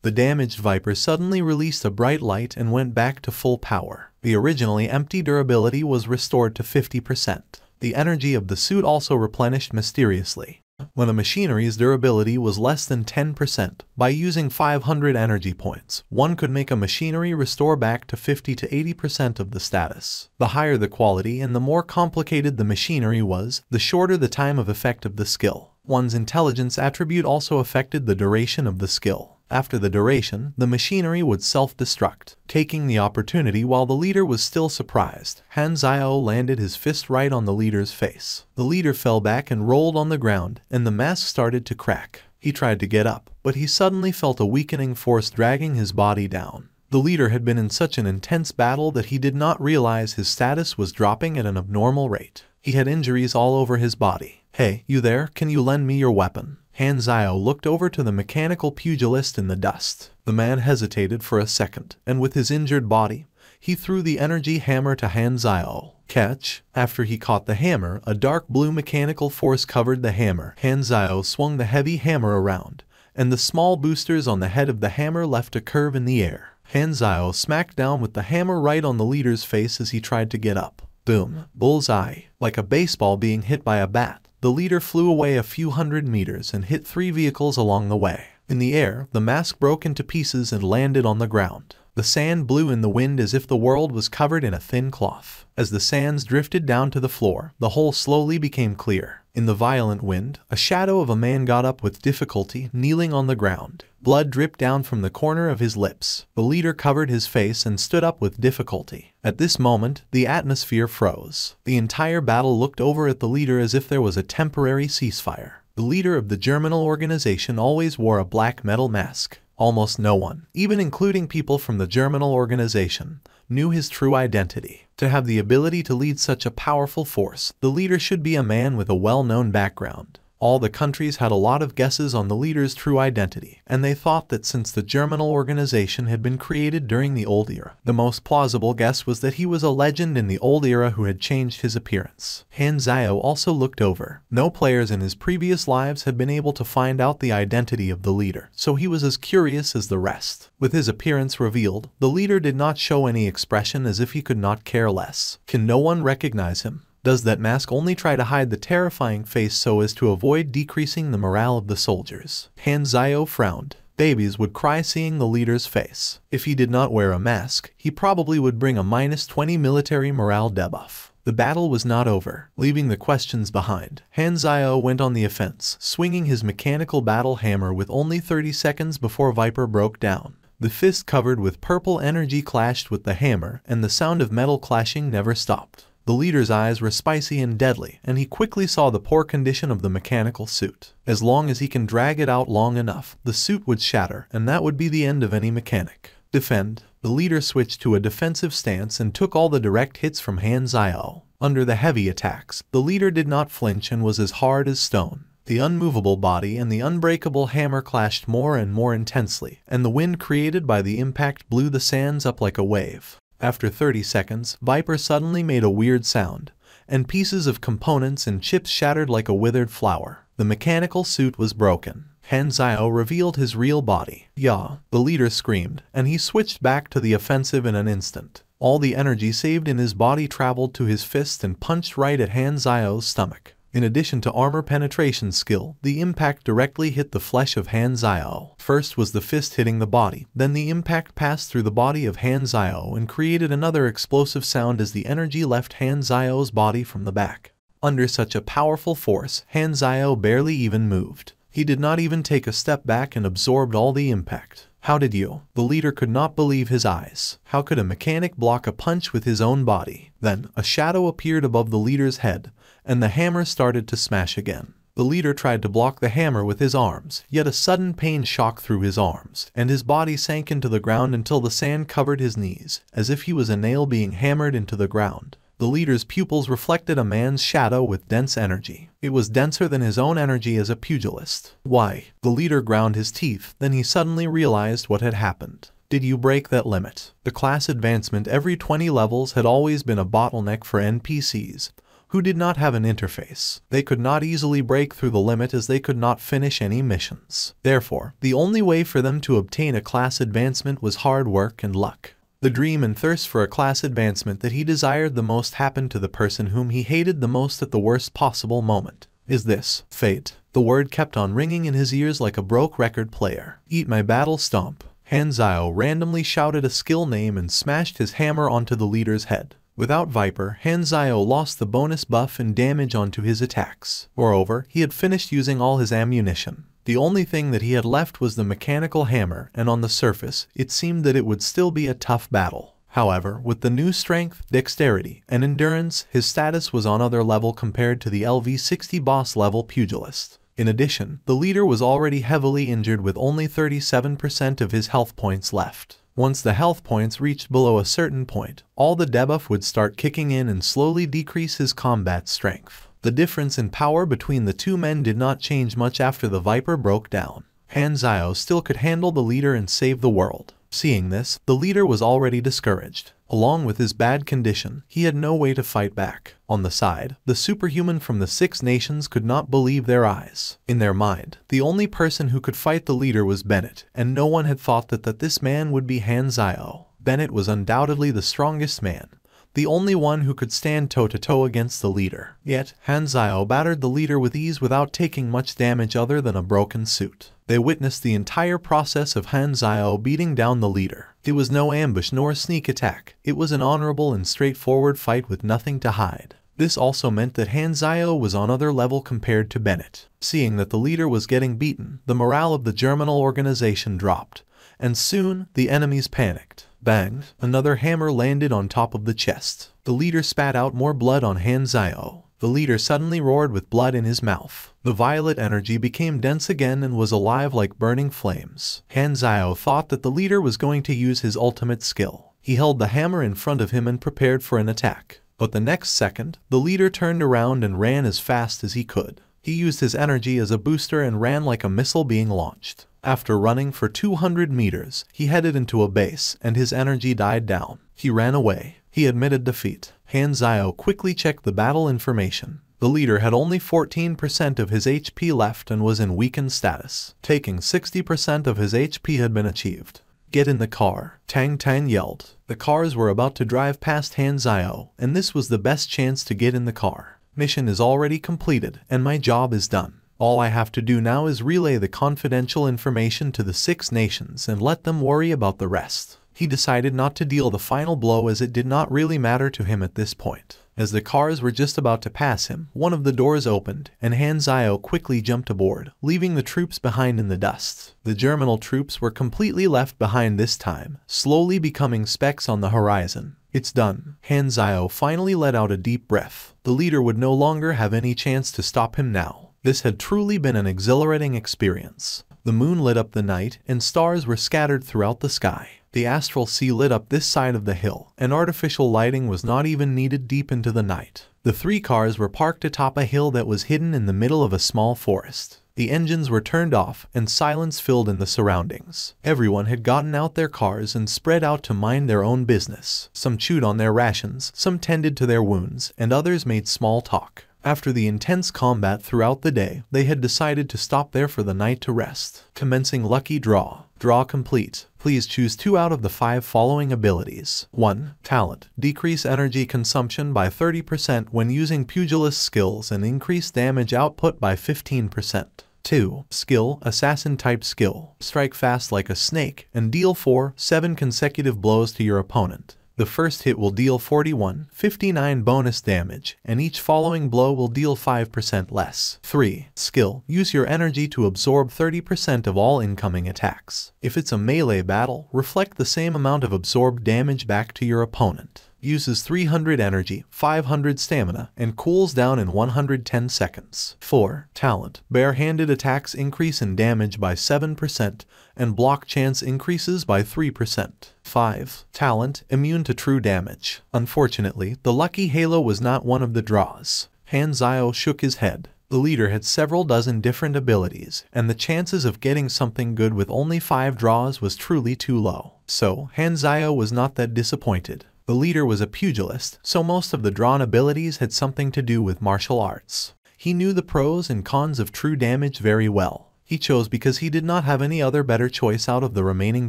The damaged Viper suddenly released a bright light and went back to full power. The originally empty durability was restored to 50%. The energy of the suit also replenished mysteriously. When a machinery's durability was less than 10%, by using 500 energy points, one could make a machinery restore back to 50 to 80% of the status. The higher the quality and the more complicated the machinery was, the shorter the time of effect of the skill. One's intelligence attribute also affected the duration of the skill. After the duration, the machinery would self-destruct. Taking the opportunity while the leader was still surprised, Han Zhao landed his fist right on the leader's face. The leader fell back and rolled on the ground, and the mask started to crack. He tried to get up, but he suddenly felt a weakening force dragging his body down. The leader had been in such an intense battle that he did not realize his status was dropping at an abnormal rate. He had injuries all over his body. Hey, you there? Can you lend me your weapon? Han Zhao looked over to the mechanical pugilist in the dust. The man hesitated for a second, and with his injured body, he threw the energy hammer to Han Zhao. Catch! After he caught the hammer, a dark blue mechanical force covered the hammer. Han Zhao swung the heavy hammer around, and the small boosters on the head of the hammer left a curve in the air. Han Zhao smacked down with the hammer right on the leader's face as he tried to get up. Boom! Bullseye! Like a baseball being hit by a bat. The leader flew away a few hundred meters and hit 3 vehicles along the way. In the air, the mask broke into pieces and landed on the ground. The sand blew in the wind as if the world was covered in a thin cloth. As the sands drifted down to the floor, the hole slowly became clear. In the violent wind, a shadow of a man got up with difficulty, kneeling on the ground. Blood dripped down from the corner of his lips. The leader covered his face and stood up with difficulty. At this moment, the atmosphere froze. The entire battle looked over at the leader as if there was a temporary ceasefire. The leader of the Germinal organization always wore a black metal mask. Almost no one, even including people from the Germinal organization, knew his true identity. To have the ability to lead such a powerful force, the leader should be a man with a well-known background. All the countries had a lot of guesses on the leader's true identity, and they thought that since the Germinal organization had been created during the old era, the most plausible guess was that he was a legend in the old era who had changed his appearance. Han Zhao also looked over. No players in his previous lives had been able to find out the identity of the leader, so he was as curious as the rest. With his appearance revealed, the leader did not show any expression, as if he could not care less. Can no one recognize him? Does that mask only try to hide the terrifying face so as to avoid decreasing the morale of the soldiers? Han Zhao frowned. Babies would cry seeing the leader's face. If he did not wear a mask, he probably would bring a -20 military morale debuff. The battle was not over. Leaving the questions behind, Han Zhao went on the offense, swinging his mechanical battle hammer with only 30 seconds before Viper broke down. The fist covered with purple energy clashed with the hammer, and the sound of metal clashing never stopped. The leader's eyes were spicy and deadly, and he quickly saw the poor condition of the mechanical suit. As long as he can drag it out long enough, the suit would shatter, and that would be the end of any mechanic. Defend. The leader switched to a defensive stance and took all the direct hits from Han Zhao. Under the heavy attacks, the leader did not flinch and was as hard as stone. The unmovable body and the unbreakable hammer clashed more and more intensely, and the wind created by the impact blew the sands up like a wave. After 30 seconds, Viper suddenly made a weird sound, and pieces of components and chips shattered like a withered flower. The mechanical suit was broken. Han Zhao revealed his real body. "Yeah," the leader screamed, and he switched back to the offensive in an instant. All the energy saved in his body traveled to his fist and punched right at Han Zhao's stomach. In addition to armor penetration skill, the impact directly hit the flesh of Han Zhao. First was the fist hitting the body, then the impact passed through the body of Han Zhao and created another explosive sound as the energy left Han Zhao's body from the back. Under such a powerful force, Han Zhao barely even moved. He did not even take a step back and absorbed all the impact. "How did you?" The leader could not believe his eyes. How could a mechanic block a punch with his own body? Then, a shadow appeared above the leader's head, and the hammer started to smash again. The leader tried to block the hammer with his arms, yet a sudden pain shocked through his arms, and his body sank into the ground until the sand covered his knees, as if he was a nail being hammered into the ground. The leader's pupils reflected a man's shadow with dense energy. It was denser than his own energy as a pugilist. "Why?" The leader ground his teeth, then he suddenly realized what had happened. "Did you break that limit?" The class advancement every 20 levels had always been a bottleneck for NPCs, who did not have an interface. They could not easily break through the limit as they could not finish any missions. Therefore, the only way for them to obtain a class advancement was hard work and luck. The dream and thirst for a class advancement that he desired the most happened to the person whom he hated the most at the worst possible moment. Is this fate? The word kept on ringing in his ears like a broke record player. "Eat my battle stomp." Han Zhao randomly shouted a skill name and smashed his hammer onto the leader's head. Without Viper, Han Zhao lost the bonus buff and damage onto his attacks. Moreover, he had finished using all his ammunition. The only thing that he had left was the mechanical hammer, and on the surface, it seemed that it would still be a tough battle. However, with the new strength, dexterity, and endurance, his status was on other level compared to the LV60 boss level pugilist. In addition, the leader was already heavily injured with only 37% of his health points left. Once the health points reached below a certain point, all the debuff would start kicking in and slowly decrease his combat strength. The difference in power between the two men did not change much after the Viper broke down. Han Zhao still could handle the leader and save the world. Seeing this, the leader was already discouraged. Along with his bad condition, he had no way to fight back. On the side, the superhuman from the 6 nations could not believe their eyes. In their mind, the only person who could fight the leader was Bennett, and no one had thought that this man would be Han Zhao. Bennett was undoubtedly the strongest man, the only one who could stand toe-to-toe against the leader. Yet, Han Zhao battered the leader with ease without taking much damage other than a broken suit. They witnessed the entire process of Han Zhao beating down the leader. It was no ambush nor sneak attack. It was an honorable and straightforward fight with nothing to hide. This also meant that Hanzio was on another level compared to Bennett. Seeing that the leader was getting beaten, the morale of the Germinal organization dropped, and soon the enemies panicked. Bang! Another hammer landed on top of the chest. The leader spat out more blood on Hanzio. The leader suddenly roared with blood in his mouth. The violet energy became dense again and was alive like burning flames. Hanzio thought that the leader was going to use his ultimate skill. He held the hammer in front of him and prepared for an attack. But the next second, the leader turned around and ran as fast as he could. He used his energy as a booster and ran like a missile being launched. After running for 200 meters, he headed into a base and his energy died down. He ran away. He admitted defeat. Hanzio quickly checked the battle information. The leader had only 14% of his HP left and was in weakened status. Taking 60% of his HP had been achieved. Get in the car, Tang Tang yelled. The cars were about to drive past Hanzio, and this was the best chance to get in the car. Mission is already completed, and my job is done. All I have to do now is relay the confidential information to the 6 nations and let them worry about the rest. He decided not to deal the final blow as it did not really matter to him at this point. As the cars were just about to pass him, one of the doors opened, and Hanzio quickly jumped aboard, leaving the troops behind in the dust. The Germinal troops were completely left behind this time, slowly becoming specks on the horizon. It's done. Hanzio finally let out a deep breath. The leader would no longer have any chance to stop him now. This had truly been an exhilarating experience. The moon lit up the night, and stars were scattered throughout the sky. The astral sea lit up this side of the hill, and artificial lighting was not even needed deep into the night. The 3 cars were parked atop a hill that was hidden in the middle of a small forest. The engines were turned off, and silence filled in the surroundings. Everyone had gotten out their cars and spread out to mind their own business. Some chewed on their rations, some tended to their wounds, and others made small talk. After the intense combat throughout the day, they had decided to stop there for the night to rest. Commencing lucky draw. Draw complete. Please choose 2 out of the 5 following abilities. 1. Talent. Decrease energy consumption by 30% when using pugilist skills and increase damage output by 15%. 2. Skill. Assassin type skill. Strike fast like a snake and deal 4-7 consecutive blows to your opponent. The first hit will deal 41/59 bonus damage, and each following blow will deal 5% less. 3. Skill. Use your energy to absorb 30% of all incoming attacks. If it's a melee battle, reflect the same amount of absorbed damage back to your opponent. Uses 300 energy, 500 stamina, and cools down in 110 seconds. 4. Talent. Bare-handed attacks increase in damage by 7%, and block chance increases by 3%. 5. Talent. Immune to true damage. Unfortunately, the lucky halo was not one of the draws. Hanzio shook his head. The leader had several dozen different abilities, and the chances of getting something good with only 5 draws was truly too low. So, Hanzio was not that disappointed. The leader was a pugilist, so most of the drawn abilities had something to do with martial arts. He knew the pros and cons of true damage very well. He chose because he did not have any other better choice out of the remaining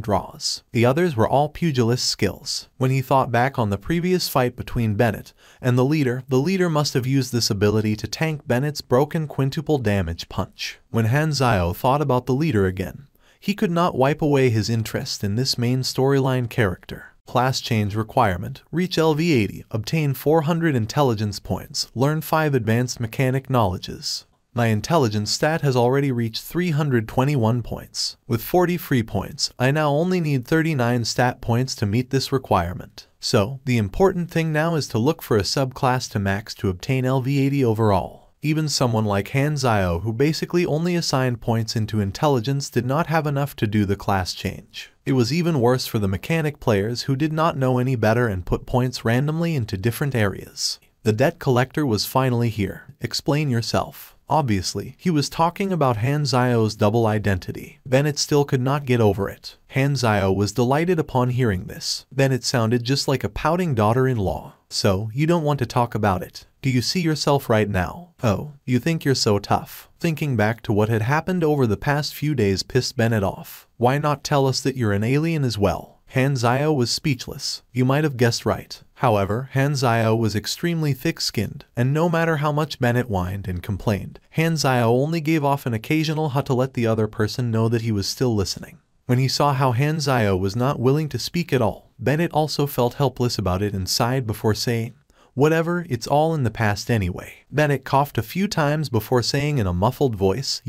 draws. The others were all pugilist skills. When he thought back on the previous fight between Bennett and the leader must have used this ability to tank Bennett's broken quintuple damage punch. When Hanzio thought about the leader again, he could not wipe away his interest in this main storyline character. Class change requirement. Reach LV80. Obtain 400 intelligence points. Learn 5 advanced mechanic knowledges. My intelligence stat has already reached 321 points. With 40 free points, I now only need 39 stat points to meet this requirement. So, the important thing now is to look for a subclass to max to obtain LV80 overall. Even someone like Hanzio, who basically only assigned points into intelligence, did not have enough to do the class change. It was even worse for the mechanic players who did not know any better and put points randomly into different areas. The debt collector was finally here. Explain yourself. Obviously, he was talking about Hanzio's double identity. Bennett still could not get over it. Hanzio was delighted upon hearing this. Bennett sounded just like a pouting daughter-in-law. So, you don't want to talk about it. Do you see yourself right now? Oh, you think you're so tough. Thinking back to what had happened over the past few days pissed Bennett off. Why not tell us that you're an alien as well? Hanzio was speechless. You might have guessed right. However, Hanzio was extremely thick-skinned, and no matter how much Bennett whined and complained, Hanzio only gave off an occasional hut to let the other person know that he was still listening. When he saw how Hanzio was not willing to speak at all, Bennett also felt helpless about it and sighed before saying, Whatever, it's all in the past anyway. Bennett coughed a few times before saying in a muffled voice,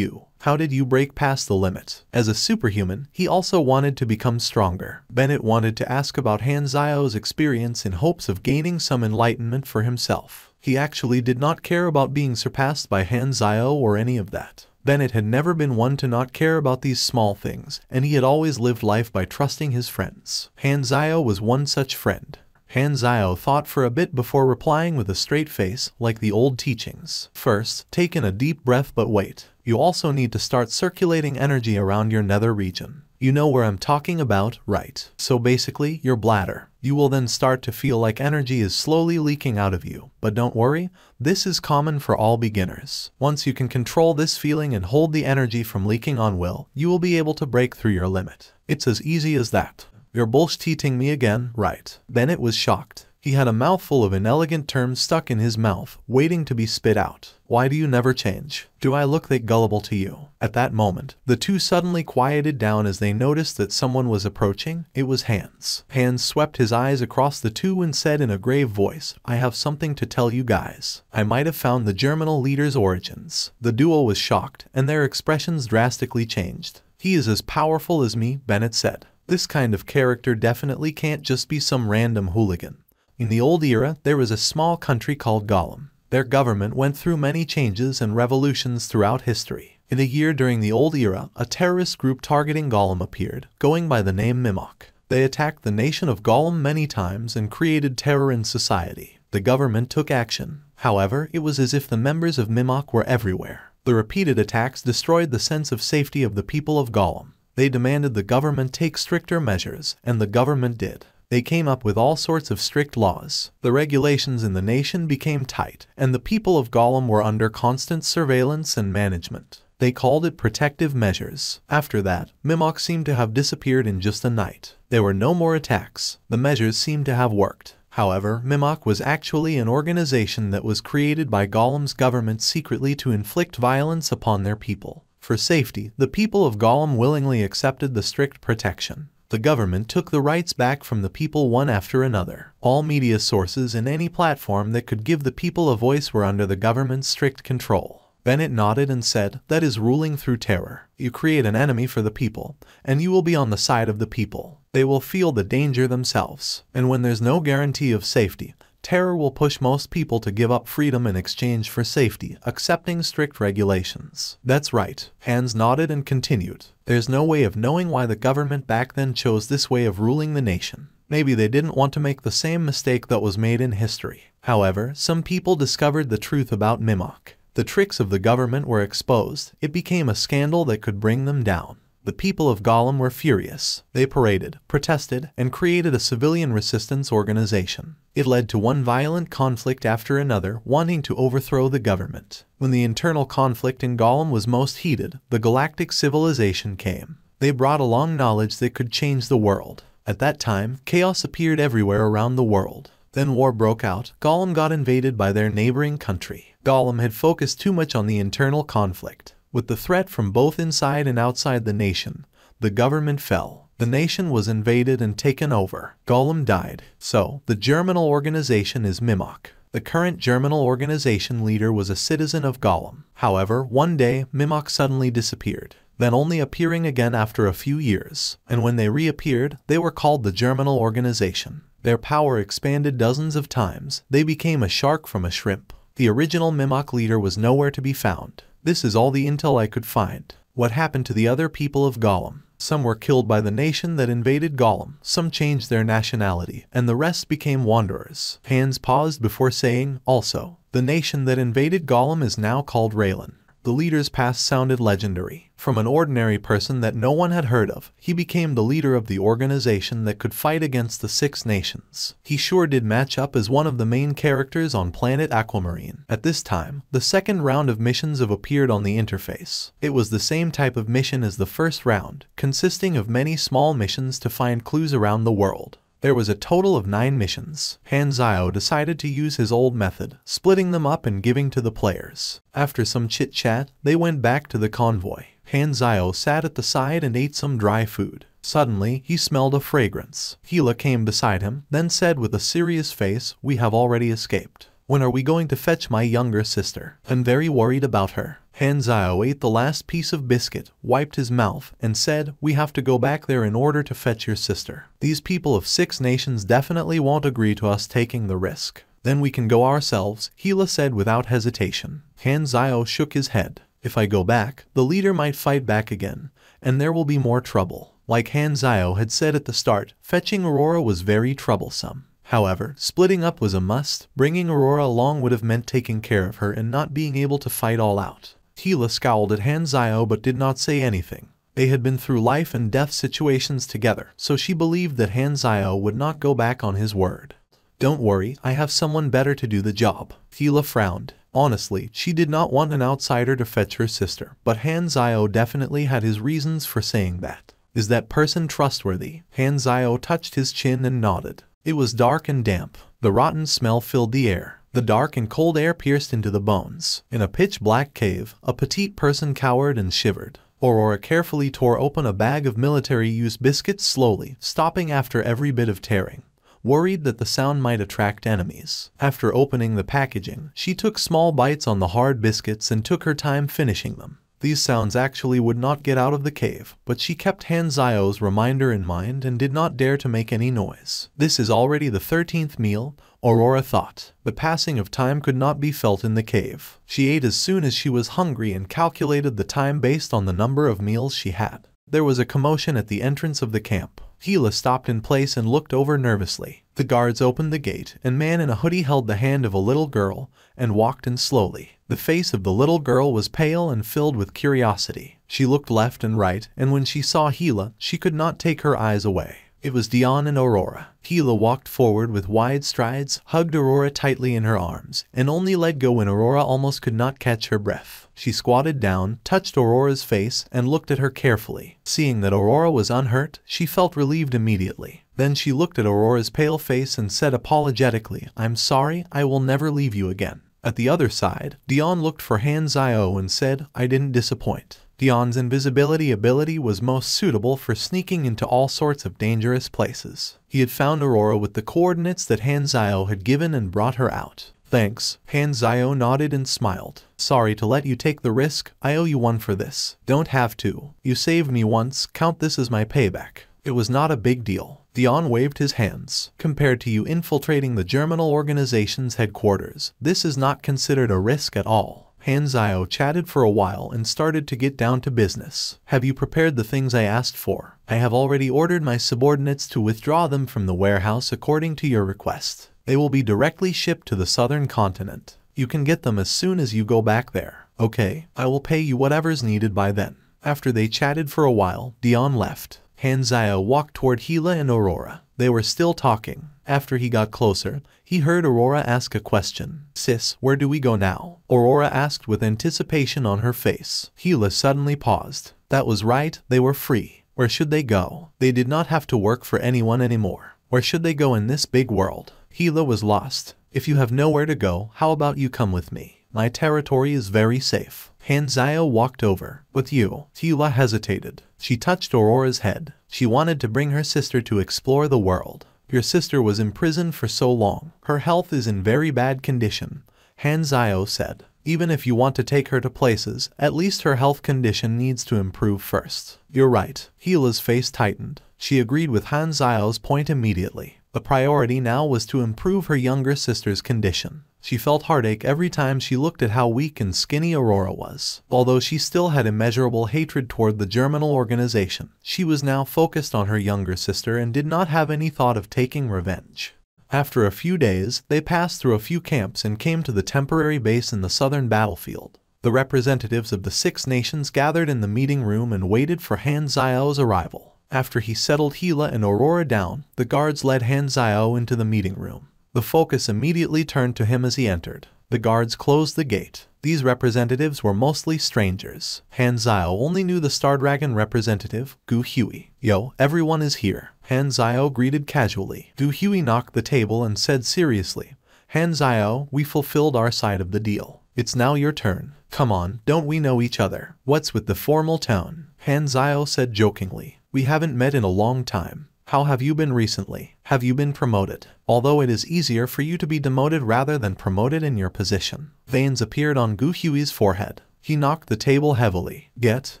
how did you break past the limit? As a superhuman, he also wanted to become stronger. Bennett wanted to ask about Han Zio's experience in hopes of gaining some enlightenment for himself. He actually did not care about being surpassed by Han Zio or any of that. Bennett had never been one to not care about these small things, and he had always lived life by trusting his friends. Han Zio was one such friend. Han Zio thought for a bit before replying with a straight face, like the old teachings. First, take in a deep breath, but wait. You also need to start circulating energy around your nether region. You know where I'm talking about, right? So basically, your bladder. You will then start to feel like energy is slowly leaking out of you. But don't worry, this is common for all beginners. Once you can control this feeling and hold the energy from leaking on will, you will be able to break through your limit. It's as easy as that. You're bullshitting me again, right? Bennett was shocked. He had a mouthful of inelegant terms stuck in his mouth, waiting to be spit out. Why do you never change? Do I look that gullible to you? At that moment, the two suddenly quieted down as they noticed that someone was approaching. It was Hans. Hans swept his eyes across the two and said in a grave voice, I have something to tell you guys. I might have found the Germinal leader's origins. The duo was shocked, and their expressions drastically changed. He is as powerful as me, Bennett said. This kind of character definitely can't just be some random hooligan. In the old era, there was a small country called Gollum. Their government went through many changes and revolutions throughout history. In a year during the old era, a terrorist group targeting Gollum appeared, going by the name Mimok. They attacked the nation of Gollum many times and created terror in society. The government took action. However, it was as if the members of Mimok were everywhere. The repeated attacks destroyed the sense of safety of the people of Gollum. They demanded the government take stricter measures, and the government did. They came up with all sorts of strict laws. The regulations in the nation became tight, and the people of Gollum were under constant surveillance and management. They called it protective measures. After that, Mimok seemed to have disappeared in just a night. There were no more attacks. The measures seemed to have worked. However, Mimok was actually an organization that was created by Gollum's government secretly to inflict violence upon their people. For safety, the people of Gollum willingly accepted the strict protection. The government took the rights back from the people one after another. All media sources and any platform that could give the people a voice were under the government's strict control. Bennett nodded and said, that is ruling through terror. You create an enemy for the people, and you will be on the side of the people. They will feel the danger themselves. And when there's no guarantee of safety, terror will push most people to give up freedom in exchange for safety, accepting strict regulations. That's right. Hans nodded and continued. There's no way of knowing why the government back then chose this way of ruling the nation. Maybe they didn't want to make the same mistake that was made in history. However, some people discovered the truth about Mimok. The tricks of the government were exposed. It became a scandal that could bring them down. The people of Gollum were furious. They paraded, protested, and created a civilian resistance organization. It led to one violent conflict after another, wanting to overthrow the government. When the internal conflict in Gollum was most heated, the galactic civilization came. They brought along knowledge that could change the world. At that time, chaos appeared everywhere around the world. Then war broke out. Gollum got invaded by their neighboring country. Gollum had focused too much on the internal conflict. With the threat from both inside and outside the nation, the government fell. The nation was invaded and taken over. Gollum died. So, the Germinal organization is Mimok. The current Germinal organization leader was a citizen of Gollum. However, one day, Mimok suddenly disappeared, then only appearing again after a few years. And when they reappeared, they were called the Germinal organization. Their power expanded dozens of times. They became a shark from a shrimp. The original Mimok leader was nowhere to be found. This is all the intel I could find. What happened to the other people of Gollum? Some were killed by the nation that invaded Gollum, some changed their nationality, and the rest became wanderers. Hans paused before saying, also, the nation that invaded Gollum is now called Raylan. The leader's past sounded legendary. From an ordinary person that no one had heard of, he became the leader of the organization that could fight against the Six Nations. He sure did match up as one of the main characters on planet Aquamarine. At this time, the second round of missions have appeared on the interface. It was the same type of mission as the first round, consisting of many small missions to find clues around the world. There was a total of 9 missions. Han Zio decided to use his old method, splitting them up and giving to the players. After some chit-chat, they went back to the convoy. Han Zio sat at the side and ate some dry food. Suddenly, he smelled a fragrance. Hila came beside him, then said with a serious face, "We have already escaped. When are we going to fetch my younger sister? I'm very worried about her." Han Zio ate the last piece of biscuit, wiped his mouth, and said, "We have to go back there in order to fetch your sister. These people of 6 nations definitely won't agree to us taking the risk. Then we can go ourselves," Hila said without hesitation. Han Zio shook his head. "If I go back, the leader might fight back again, and there will be more trouble." Like Han Zio had said at the start, fetching Aurora was very troublesome. However, splitting up was a must. Bringing Aurora along would have meant taking care of her and not being able to fight all out. Hila scowled at Han Zio but did not say anything. They had been through life and death situations together, so she believed that Han Zio would not go back on his word. "Don't worry, I have someone better to do the job." Hila frowned. Honestly, she did not want an outsider to fetch her sister, but Han Zio definitely had his reasons for saying that. "Is that person trustworthy?" Han Zio touched his chin and nodded. It was dark and damp. The rotten smell filled the air. The dark and cold air pierced into the bones. In a pitch-black cave, a petite person cowered and shivered. Aurora carefully tore open a bag of military-use biscuits slowly, stopping after every bit of tearing, worried that the sound might attract enemies. After opening the packaging, she took small bites on the hard biscuits and took her time finishing them. These sounds actually would not get out of the cave, but she kept Han Zio's reminder in mind and did not dare to make any noise. This is already the 13th meal, Aurora thought. The passing of time could not be felt in the cave. She ate as soon as she was hungry and calculated the time based on the number of meals she had. There was a commotion at the entrance of the camp. Hila stopped in place and looked over nervously. The guards opened the gate, and a man in a hoodie held the hand of a little girl and walked in slowly. The face of the little girl was pale and filled with curiosity. She looked left and right, and when she saw Hila, she could not take her eyes away. It was Dion and Aurora. Hila walked forward with wide strides, hugged Aurora tightly in her arms, and only let go when Aurora almost could not catch her breath. She squatted down, touched Aurora's face, and looked at her carefully. Seeing that Aurora was unhurt, she felt relieved immediately. Then she looked at Aurora's pale face and said apologetically, "I'm sorry, I will never leave you again." At the other side, Dion looked for Han Zio and said, "I didn't disappoint." Dion's invisibility ability was most suitable for sneaking into all sorts of dangerous places. He had found Aurora with the coordinates that Han Zio had given and brought her out. "Thanks." Han Zio nodded and smiled. "Sorry to let you take the risk, I owe you one for this." "Don't have to. You saved me once, count this as my payback." It was not a big deal. Dion waved his hands. "Compared to you infiltrating the Germinal organization's headquarters, this is not considered a risk at all." Han Zio chatted for a while and started to get down to business. "Have you prepared the things I asked for? I have already ordered my subordinates to withdraw them from the warehouse according to your request. They will be directly shipped to the southern continent. You can get them as soon as you go back there." "Okay, I will pay you whatever's needed by then." After they chatted for a while, Dion left. Han Zio walked toward Hila and Aurora. They were still talking. After he got closer, he heard Aurora ask a question. "Sis, where do we go now?" Aurora asked with anticipation on her face. Hila suddenly paused. That was right, they were free. Where should they go? They did not have to work for anyone anymore. Where should they go in this big world? Hila was lost. "If you have nowhere to go, how about you come with me? My territory is very safe." Han Zio walked over. "With you?" Hila hesitated. She touched Aurora's head. She wanted to bring her sister to explore the world. "Your sister was imprisoned for so long. Her health is in very bad condition," Han Zio said. "Even if you want to take her to places, at least her health condition needs to improve first." "You're right." Hila's face tightened. She agreed with Han Zio's point immediately. The priority now was to improve her younger sister's condition. She felt heartache every time she looked at how weak and skinny Aurora was. Although she still had immeasurable hatred toward the Germinal organization, she was now focused on her younger sister and did not have any thought of taking revenge. After a few days, they passed through a few camps and came to the temporary base in the southern battlefield. The representatives of the 6 nations gathered in the meeting room and waited for Han Zio's arrival. After he settled Hila and Aurora down, the guards led Han Zio into the meeting room. The focus immediately turned to him as he entered. The guards closed the gate. These representatives were mostly strangers. Han Zio only knew the Star Dragon representative, Gu Huey. "Yo, everyone is here," Han Zio greeted casually. Gu Huey knocked the table and said seriously, "Han Zio, we fulfilled our side of the deal. It's now your turn. Come on, don't we know each other? What's with the formal tone? Han Zio said jokingly. We haven't met in a long time. How have you been recently? Have you been promoted? Although it is easier for you to be demoted rather than promoted in your position. Veins appeared on Gu Hui's forehead. He knocked the table heavily. Get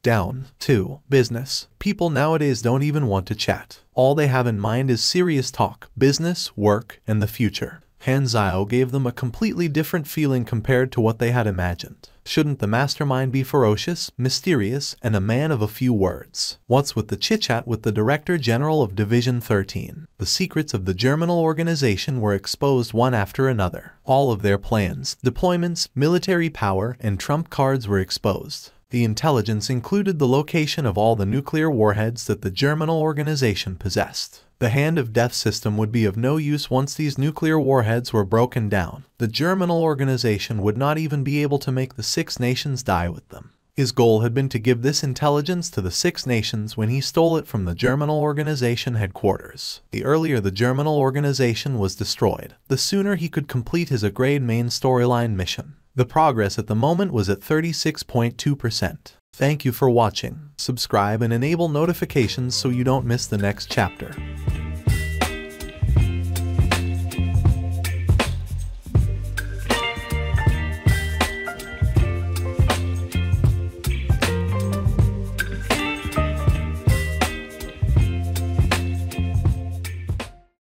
down to business. People nowadays don't even want to chat. All they have in mind is serious talk, business, work, and the future. Han Zio gave them a completely different feeling compared to what they had imagined. Shouldn't the mastermind be ferocious, mysterious, and a man of a few words? What's with the chit-chat with the Director General of Division 13? The secrets of the Germinal organization were exposed one after another. All of their plans, deployments, military power, and trump cards were exposed. The intelligence included the location of all the nuclear warheads that the Germinal organization possessed. The Hand of Death system would be of no use once these nuclear warheads were broken down. The Germinal organization would not even be able to make the 6 nations die with them. His goal had been to give this intelligence to the 6 nations when he stole it from the Germinal organization headquarters. The earlier the Germinal organization was destroyed, the sooner he could complete his A-grade main storyline mission. The progress at the moment was at 36.2%. Thank you for watching. Subscribe and enable notifications so you don't miss the next chapter.